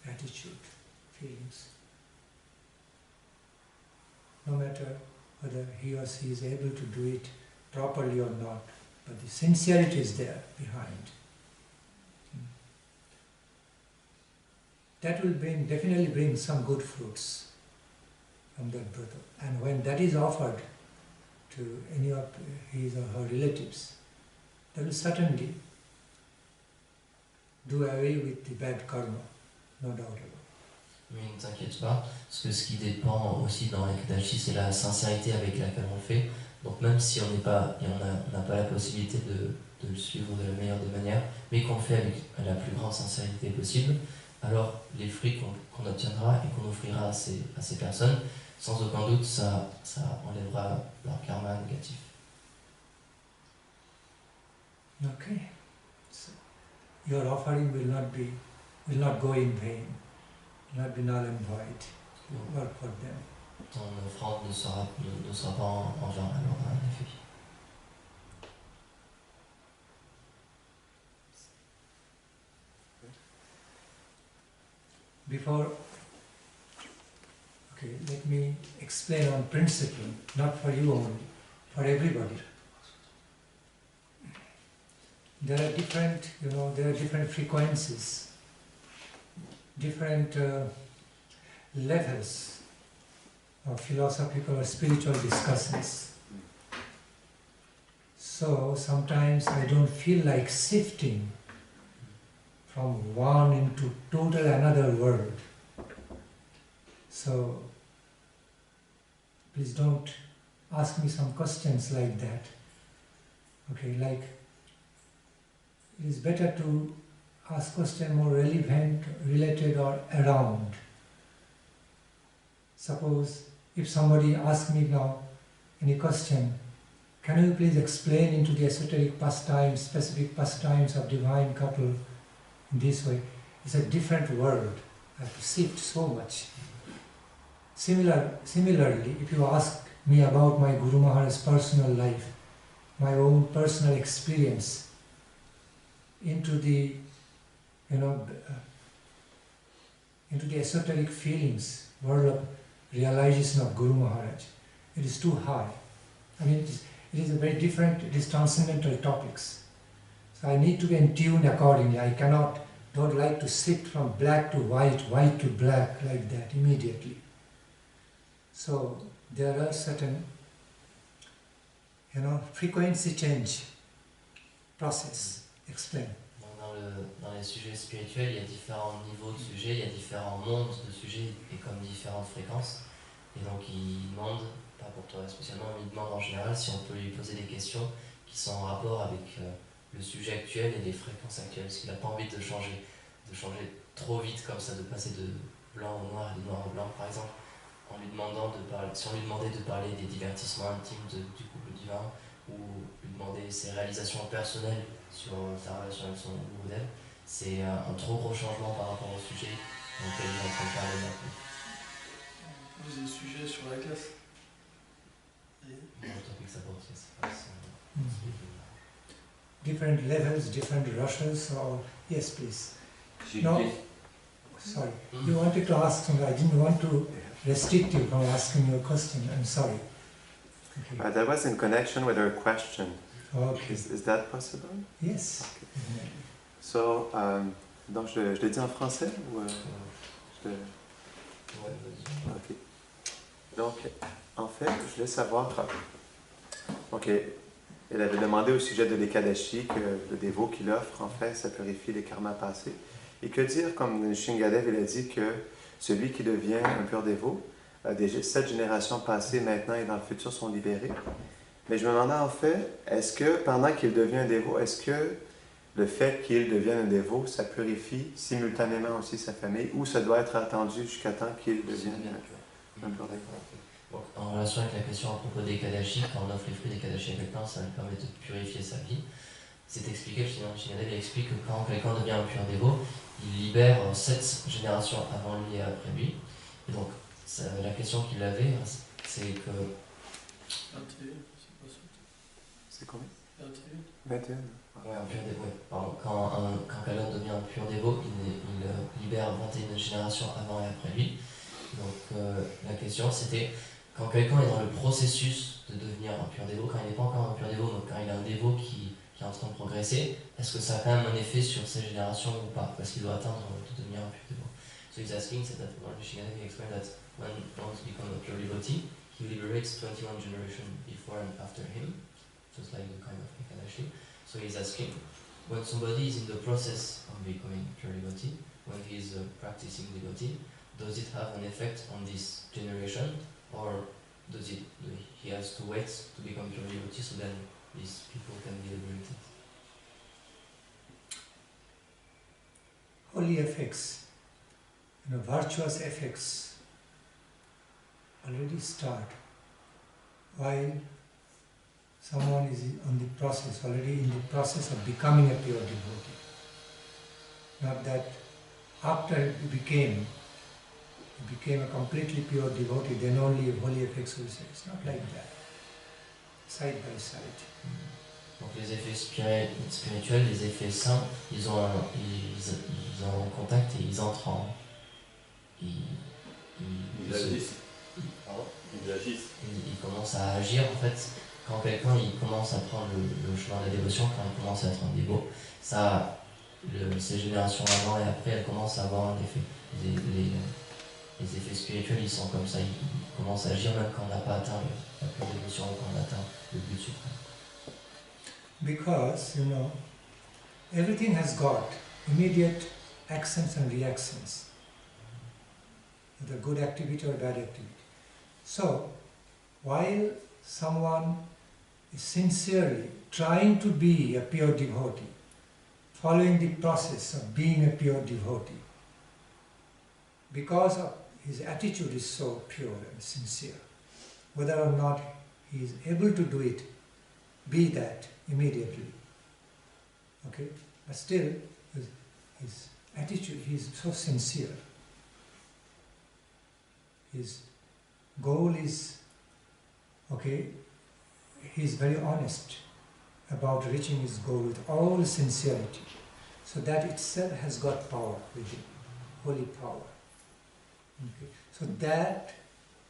attitude, feelings. No matter whether he or she is able to do it properly or not, but the sincerity is there behind. That will definitely bring some good fruits from that brother. And when that is offered to any of his or her relatives, that will certainly do away with the bad karma, no doubt about it. Mais ne t'inquiète pas, parce que ce qui dépend aussi dans l'Ekadashi, c'est la sincérité avec laquelle on le fait. Donc même si on n'a pas la possibilité de le suivre de la meilleure des manières, mais qu'on le fait avec la plus grande sincérité possible, alors les fruits qu'on obtiendra et qu'on offrira à ces personnes, sans aucun doute, ça enlèvera leur karma négatif. Okay. So your offering will not go in vain, will not be null and void. It will work for them. Ton offrande ne sera pas en vain, alors en effet. Let me explain on principle, not for you only, for everybody. There are different frequencies, different levels of philosophical or spiritual discussions. So sometimes I don't feel like shifting from one into total another world. So please don't ask me some questions like that. Okay, like it is better to ask questions more relevant, related or around. Suppose if somebody asks me now any question, can you please explain into the esoteric pastimes, specific pastimes of divine couple in this way? It's a different world. I have to shift so much. Similarly, if you ask me about my Guru Maharaj's personal life, my own personal experience into the esoteric feelings, world of realization of Guru Maharaj, it is too high. I mean, it is a very different, it is transcendental topics. So I need to be in tune accordingly. I don't like to shift from black to white, white to black like that immediately. So there are certain, frequency change process. Explain. Dans les sujets spirituels, il y a différents niveaux de sujets, il y a différents mondes de sujets et comme différentes fréquences. Et donc il demande, pas pour toi spécialement, mais il demande en général si on peut lui poser des questions qui sont en rapport avec le sujet actuel et les fréquences actuelles, parce qu'il n'a pas envie de changer trop vite comme ça, de passer de blanc au noir et de noir au blanc par exemple, en lui demandant si on lui demandait de parler des divertissements intimes du couple divin, ou lui demander ses réalisations personnelles sur sa relation avec son Gurudev, c'est un trop gros changement par rapport au sujet dans lequel il est en train de parler maintenant. Vous avez des sujets sur la classe. Different levels, different rushes, or yes, please. No, sorry. You wanted to ask something. I didn't want to restrict you from asking your question. I'm sorry. Okay. There was in connection with her question. Okay. Is that possible? Yes. Okay. So, donc je le dis en français ou Ok. Donc, en fait, je voulais savoir. Ok. Elle avait demandé au sujet de l'Ekadashi que le dévot qu'il offre, en fait, ça purifie les karmas passés. Et que dire, comme Shingadev, il a dit que celui qui devient un pur dévot, des 7 générations passées maintenant et dans le futur sont libérés. Mais je me demandais en fait, est-ce que pendant qu'il devient un dévot, est-ce que le fait qu'il devienne un dévot, ça purifie simultanément aussi sa famille, ou ça doit être attendu jusqu'à temps qu'il devienne un pur dévot? Donc, en relation avec la question à propos des Ekadashi, quand on offre les fruits des Ekadashi à quelqu'un, ça lui permet de purifier sa vie. c'est expliqué, le Shinada explique que quand quelqu'un devient un pur dévot, il libère 7 générations avant lui et après lui. Et donc, la question qu'il avait, c'est que... 21, c'est pas ça. C'est combien 21. 21. Ouais, un pur dévot, pardon. Quand quelqu'un devient un pur dévot, il libère 21 générations avant et après lui. Donc, la question c'était, quand quelqu'un est dans le processus de devenir un pur dévot, quand il n'est pas encore un pur dévot, donc quand il est un dévot qui est en train de progresser, est-ce que ça a quand même un effet sur ses générations ou pas? Parce qu'il doit atteindre de devenir un pur dévot. So he's asking, said that Lord Michigan explained that when one becomes a pure devotee, he liberates 21 generations before and after him, just like the kind of Ekadashi. So he's asking, when somebody is in the process of becoming a pure devotee, when he is practicing devotee, does it have an effect on this generation, or does he has to wait to become pure devotee so then these people can be liberated? Holy effects, virtuous effects already start while someone is already in the process of becoming a pure devotee. Not that after he became a completely pure devotee, then only holy effects will say. It's not like that. Side by side. Donc les effets spirituels, les effets saints, ils ont contact et ils entrent en... Ils agissent. Ils commencent à agir en fait. Quand quelqu'un il commence à prendre le chemin de la dévotion, quand il commence à être un dévot, ces générations avant et après, elles commencent à avoir un effet. Les effets spirituels, ils sont comme ça, ils commencent à agir même quand on n'a pas atteint la pure dévotion ou quand on atteint le but suprême. Because, everything has got immediate actions and reactions, whether good activity or bad activity. So, while someone is sincerely trying to be a pure devotee, following the process of being a pure devotee, because of his attitude is so pure and sincere, whether or not he is able to do it, be that immediately. Okay? But still, his attitude, he is so sincere. His goal is, he is very honest about reaching his goal with all sincerity. So that itself has got power within, holy power. Okay? So that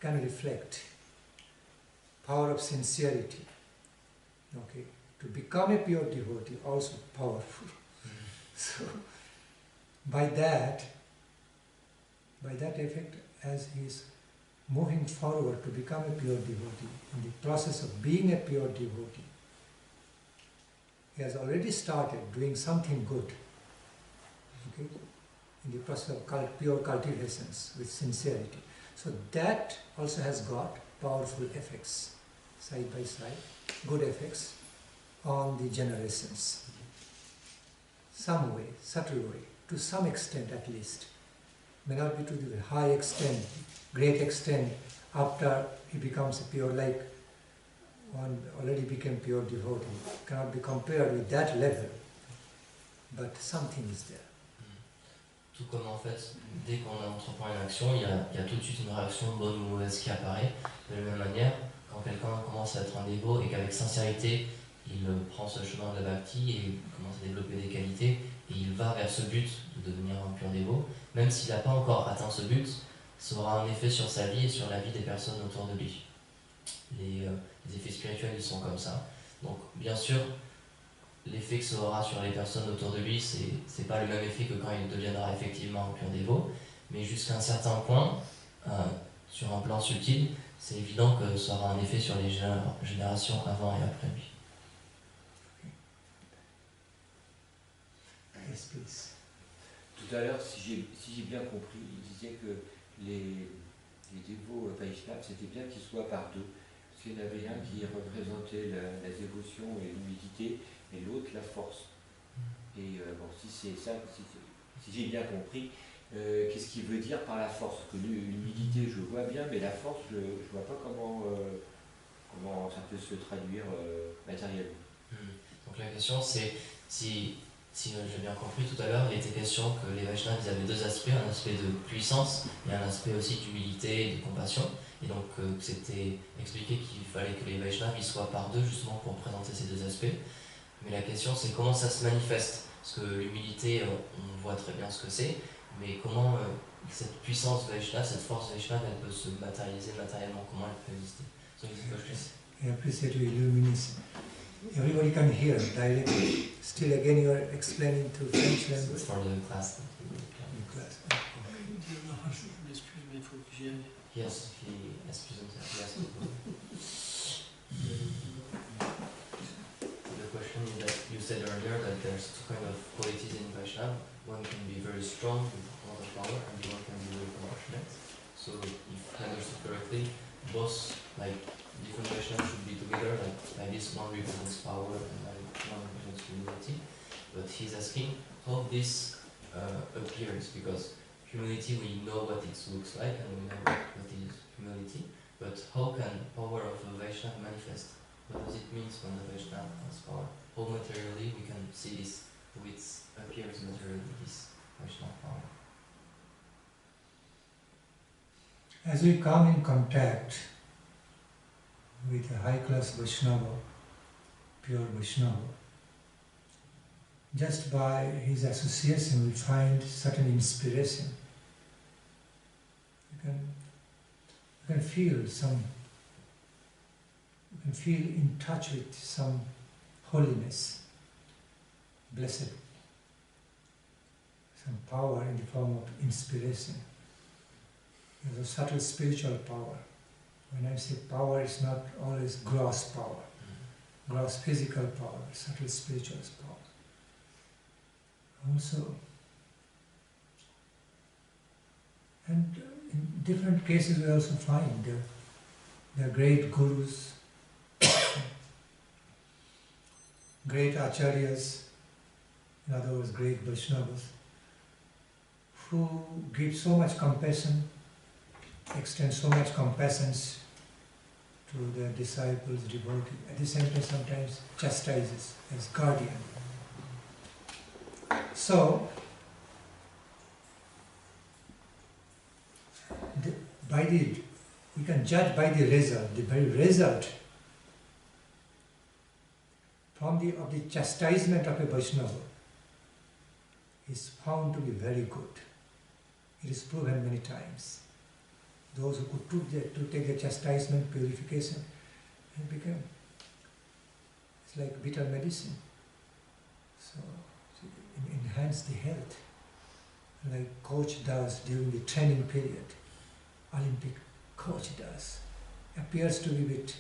can reflect power of sincerity. Okay? To become a pure devotee, also powerful. So by that effect, as he is moving forward to become a pure devotee, in the process of being a pure devotee, he has already started doing something good. Okay? In the process of pure cultivations with sincerity. So that also has got powerful effects, side by side, good effects on the generations. Some way, subtle way, to some extent at least. May not be to the high extent, great extent, after he becomes a pure, like one already became pure devotee. Cannot be compared with that level, but something is there. Tout comme en fait, dès qu'on entreprend une action, il y a tout de suite une réaction bonne ou mauvaise qui apparaît. De la même manière, quand quelqu'un commence à être un dévot et qu'avec sincérité, il prend ce chemin de la bhakti et il commence à développer des qualités et il va vers ce but de devenir un pur dévot, même s'il n'a pas encore atteint ce but, ça aura un effet sur sa vie et sur la vie des personnes autour de lui. Les effets spirituels, ils sont comme ça. Donc, bien sûr, l'effet que ça aura sur les personnes autour de lui, c'est pas le même effet que quand il deviendra effectivement un pur dévot, mais jusqu'à un certain point, sur un plan subtil, c'est évident que ça aura un effet sur les générations avant et après lui. Yes, please. Tout à l'heure, si j'ai bien compris, il disait que les dévots Vaishnavas, c'était bien qu'ils soient par deux. Parce qu'il y en avait un qui représentait la dévotion et l'humilité, et l'autre la force. Et bon, si c'est ça, si j'ai bien compris, qu'est-ce qu'il veut dire par la force? Que l'humilité, je vois bien, mais la force, je ne vois pas comment ça peut se traduire matériellement. Donc Donc la question c'est, si j'ai bien compris tout à l'heure, il était question que les Vaishnavas ils avaient deux aspects, un aspect de puissance et un aspect aussi d'humilité et de compassion. Et donc c'était expliqué qu'il fallait que les Vaishnavas ils soient par deux justement pour présenter ces deux aspects. Mais la question c'est comment ça se manifeste. Parce que l'humilité, on voit très bien ce que c'est, mais comment cette puissance Vaishnava, cette force Vaishnava, elle peut se matérialiser matériellement, comment elle peut exister. So this is the question. I appreciate your illumination. Everybody can hear directly. Still again you are explaining through French It's language. for the class. In class. Je m'excuse, mais il faut que j'y aille. Yes, he has presented. He has to go. The question is that you said earlier that there's two kind of qualities in Vaishnava. One can be very strong with a lot of power, and the one can be very compassionate. So, if I understood correctly, both like different Vaishnavas should be together. Like this one represents power, and like one represents humility. But he's asking how this appears, because humility, we know what it looks like and we know what is humility, but how can power of a Vaishnava manifest? What does it mean when the Vaishnava has power? How materially we can see this, how it appears materially, this Vaishnava power? As we come in contact with a high-class Vaishnava, pure Vaishnava, just by his association we find certain inspiration. You can feel in touch with some holiness, blessed, some power in the form of inspiration. There's a subtle spiritual power. When I say power, it's not always gross power, gross physical power, subtle spiritual power. Also, and in different cases we also find there are great gurus, great acharyas, in other words great Vaishnavas, who give so much compassion, extend so much compassion to their disciples, devotees, at the same time sometimes chastises as guardian. So, we can judge by the result, the very result of the chastisement of a Vaishnava is found to be very good. It is proven many times. Those who could take the chastisement, purification, and become, it's like bitter medicine. So, enhance the health, like coach does during the training period. Olympic coach does. Appears to be a bit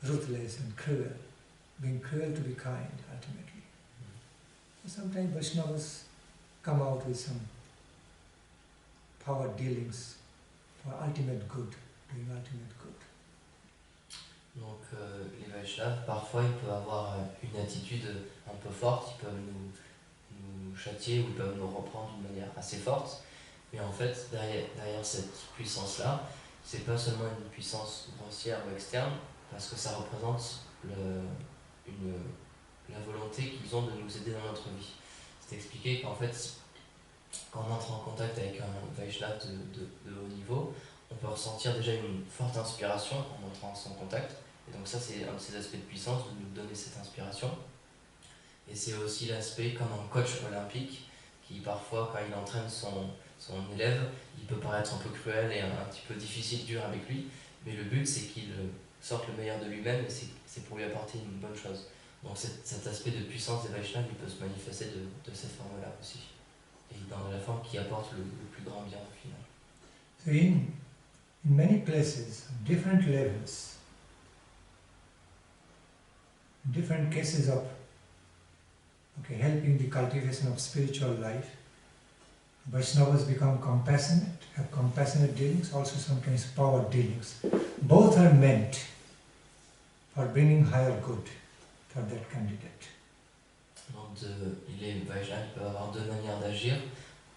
ruthless and cruel, being cruel to be kind ultimately. Sometimes Vaishnavas come out with some power dealings for ultimate good, doing ultimate good. Donc les Vaishnavas, parfois ils peuvent avoir une attitude un peu forte, ils peuvent nous châtier ou ils peuvent nous reprendre d'une manière assez forte. Mais en fait, derrière cette puissance-là, c'est pas seulement une puissance grossière ou externe, parce que ça représente la volonté qu'ils ont de nous aider dans notre vie. C'est expliqué qu'en fait, quand on entre en contact avec un Vaishnava de haut niveau, on peut ressentir déjà une forte inspiration en entrant en son contact. Et donc ça, c'est un de ces aspects de puissance, de nous donner cette inspiration. Et c'est aussi l'aspect comme un coach olympique qui parfois, quand il entraîne son élève, il peut paraître un peu cruel et un petit peu difficile, dur avec lui. Mais le but, c'est qu'il sorte le meilleur de lui-même et c'est pour lui apporter une bonne chose. Donc cet aspect de puissance des Vaishnavas, il peut se manifester de cette forme-là aussi. Et dans la forme qui apporte le plus grand bien au final. So in many places, different levels, different cases of helping the cultivation of spiritual life, Vaishnavas become compassionate, have compassionate dealings, also sometimes power dealings. Both are meant for bringing higher good for that candidate. Donc les Vaishnavas peuvent avoir deux manières d'agir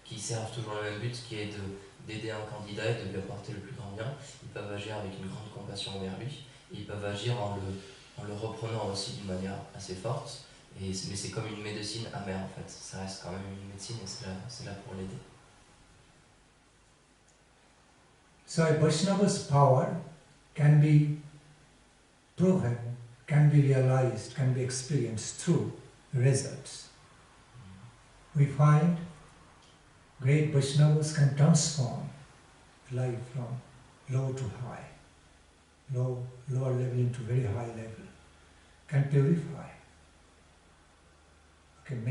qui servent toujours le même but, qui est d'aider un candidat et de lui apporter le plus grand bien. Ils peuvent agir avec une grande compassion envers lui, et ils peuvent agir en le reprenant aussi d'une manière assez forte. Mais c'est comme une médecine amère en fait. Ça reste quand même une médecine et c'est là pour l'aider. So a Vaishnava's power can be proven, can be realized, can be experienced through results. We find great Vaishnavas can transform life from low to high, lower level into very high level, can purify, can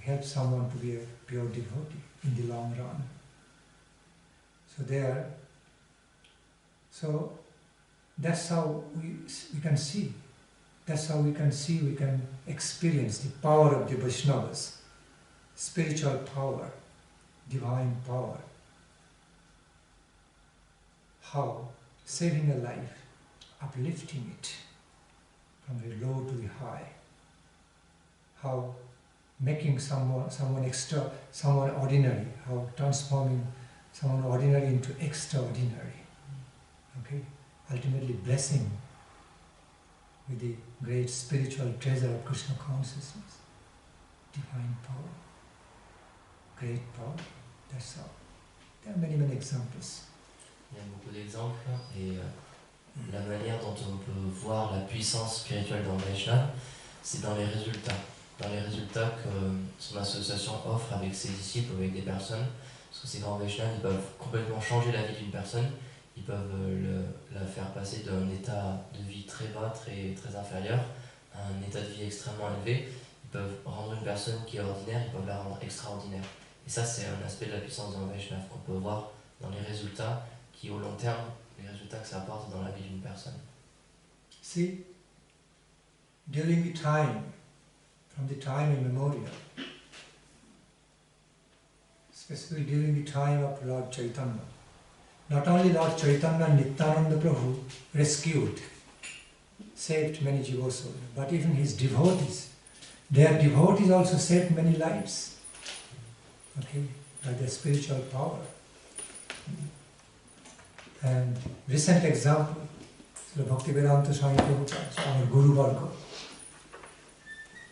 help someone to be a pure devotee in the long run. So that's how we can see. That's how we can experience the power of the Vaishnavas, spiritual power, divine power. How saving a life, uplifting it from the low to the high. How making someone ordinary, how transforming someone ordinary into extraordinary. Okay? Ultimately blessing with the great spiritual treasure of Krishna consciousness. Divine power. Great power. That's all. There are many, many examples. Il y a beaucoup d'exemples et la manière dont on peut voir la puissance spirituelle dans Vaishnava, c'est dans les résultats. Dans les résultats que son association offre avec ses disciples, avec des personnes. Parce que ces grands Vaishnavas, ils peuvent complètement changer la vie d'une personne. Ils peuvent la faire passer d'un état de vie très bas, très, très inférieur, à un état de vie extrêmement élevé. Ils peuvent rendre une personne qui est ordinaire, ils peuvent la rendre extraordinaire. Et ça, c'est un aspect de la puissance d'un Vaishnava qu'on peut voir dans les résultats qui, au long terme, les résultats que ça apporte dans la vie d'une personne. See, during the time, from the time immemorial, especially during the time of Lord Chaitanya, not only Lord Chaitanya and Nityananda Prabhu rescued, saved many jiva souls, but even his devotees. Their devotees also saved many lives. Okay, by their spiritual power. And recent example, Srila Bhaktivedanta Swami Prabhupada, our Guru Varga,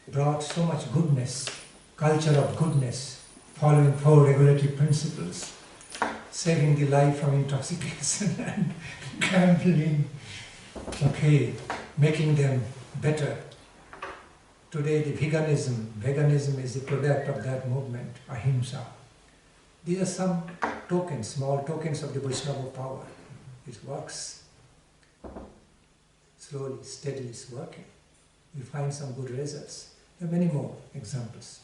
brought so much goodness, culture of goodness, following 4 regulatory principles, saving the life from intoxication and gambling, okay, making them better. Today the veganism is the product of that movement, ahimsa. These are some tokens, small tokens of the Vaishnava power. It works. Slowly, steadily it's working. We find some good results. There are many more examples.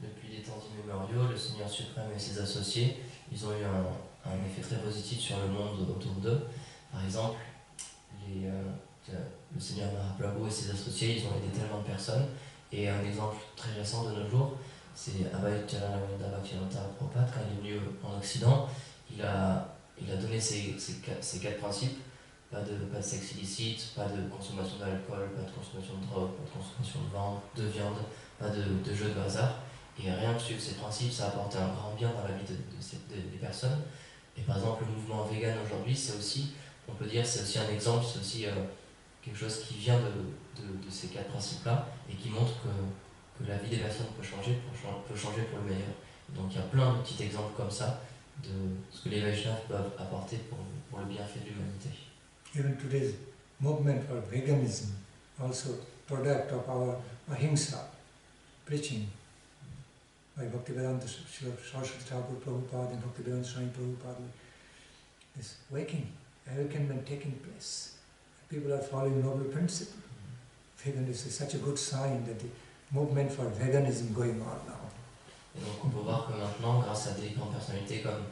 Depuis des temps immémoriaux, le Seigneur suprême et ses associés, ils ont eu un effet très positif sur le monde autour d'eux. Par exemple, le Seigneur Mahaprabhu et ses associés, ils ont aidé tellement de personnes. Et un exemple très récent de nos jours, c'est Abhayacharya Bhaktivedanta Prabhupada, quand il est venu en Occident, il a donné ces 4 principes. Pas de sexe illicite, pas de consommation d'alcool, pas de consommation de drogue, pas de consommation de viande, pas de jeux de hasard. Et rien que suivre ces principes, ça a apporté un grand bien dans la vie des personnes. Et par exemple, le mouvement vegan aujourd'hui, c'est aussi, on peut dire, c'est aussi un exemple, c'est aussi quelque chose qui vient de ces 4 principes-là et qui montre que la vie des personnes peut changer pour le meilleur. Donc il y a plein de petits exemples comme ça de ce que les Vaishnavas peuvent apporter pour le bienfait de l'humanité. Even today's movement for veganism, also product of our ahimsa preaching by Bhaktivedanta Saraswati Thakur Prabhupada and Bhaktivedanta Swami Prabhupada, is awakenment taking place. People are following noble principle. Veganism is such a good sign that the movement for veganism going on now. Et donc on peut voir que maintenant, grâce à des grandes personnalités comme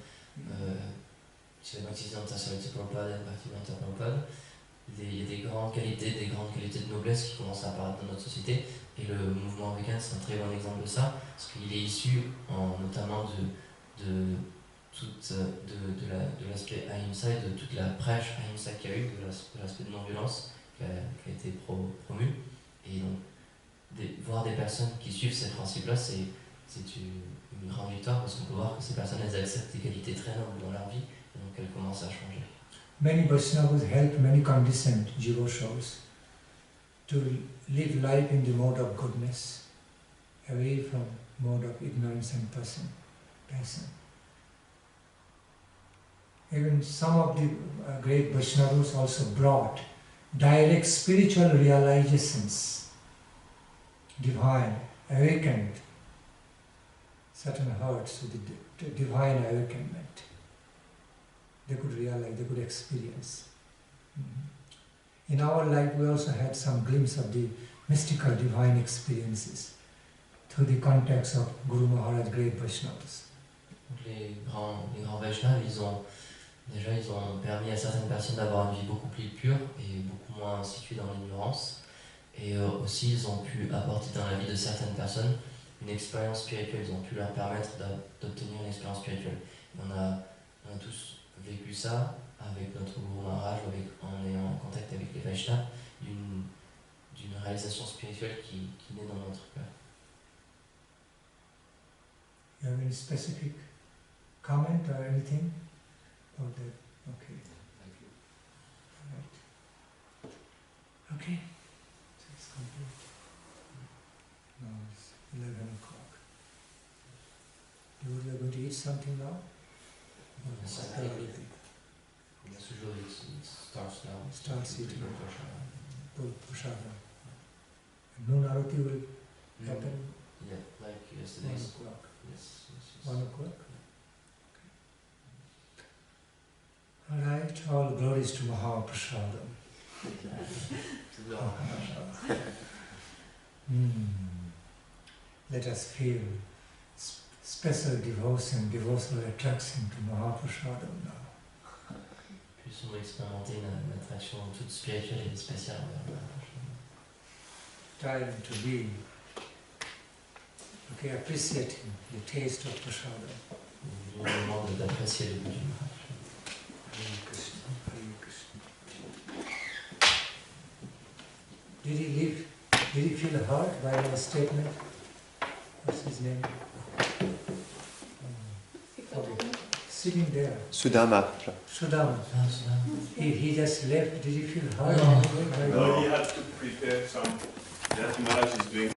Bhaktivedanta Saraswati Prabhupada et Bhaktivedanta Prabhupada, il y a des grandes qualités de noblesse qui commencent à apparaître dans notre société. Et le mouvement vegan, c'est un très bon exemple de ça, parce qu'il est issu notamment de l'aspect ahimsa et de toute la prêche ahimsa qu'il y a eu, de l'aspect de non-violence qui a été promu. Et donc, voir des personnes qui suivent ces principes-là, c'est une grande victoire, parce qu'on peut voir que ces personnes, elles acceptent des qualités très nobles dans leur vie, et donc elles commencent à changer. Many Vaishnavas help many conditioned jiva souls to live life in the mode of goodness, away from mode of ignorance and passion. Even some of the great Vaishnavas also brought direct spiritual realizations, divine, awakened certain hearts to the divine awakenment. They could realize, they could experience. In our life we also had some glimpse of the mystical divine experiences through the context of Guru Maharaj, great Vaishnavas. Les grands Vaishnavas, ils ont permis à certaines personnes d'avoir une vie beaucoup plus pure et beaucoup moins située dans l'ignorance. Et aussi, ils ont pu apporter dans la vie de certaines personnes une expérience spirituelle. Ils ont pu leur permettre d'obtenir une expérience spirituelle. Et on a tous vécu ça avec notre Guru Maharaj, en ayant en contact avec les Vaishnavas, d'une réalisation spirituelle qui naît dans notre cœur. You have any specific comment or anything about that? Okay. Thank you. Right. Okay. So it's complete. Now it's 11 o'clock. You are going to eat something now? Usually it starts now. Starts eating. Prashadam. Prashadam. Noon Arati will happen Yeah, like 1 yesterday. o'clock. Yes. 1 o'clock? Okay. Alright, all glories to Mahaprashadam. Let us feel special devotion, devotional attraction to Mahaprashadam now. Puissions-nous expérimenter une attraction toute spirituelle et spéciale envers Mahaprashadam. Time to be appreciating the taste of Prashadam. Il nous demande d'apprécier le goût du Mahaprashadam. Hare Krishna, Hare Krishna. Did he feel hurt by my statement? What's his name? Sitting there. Sudama. Sudama. He just left. Did he feel hurt? No. No, he had to prepare some. That Maharaj is doing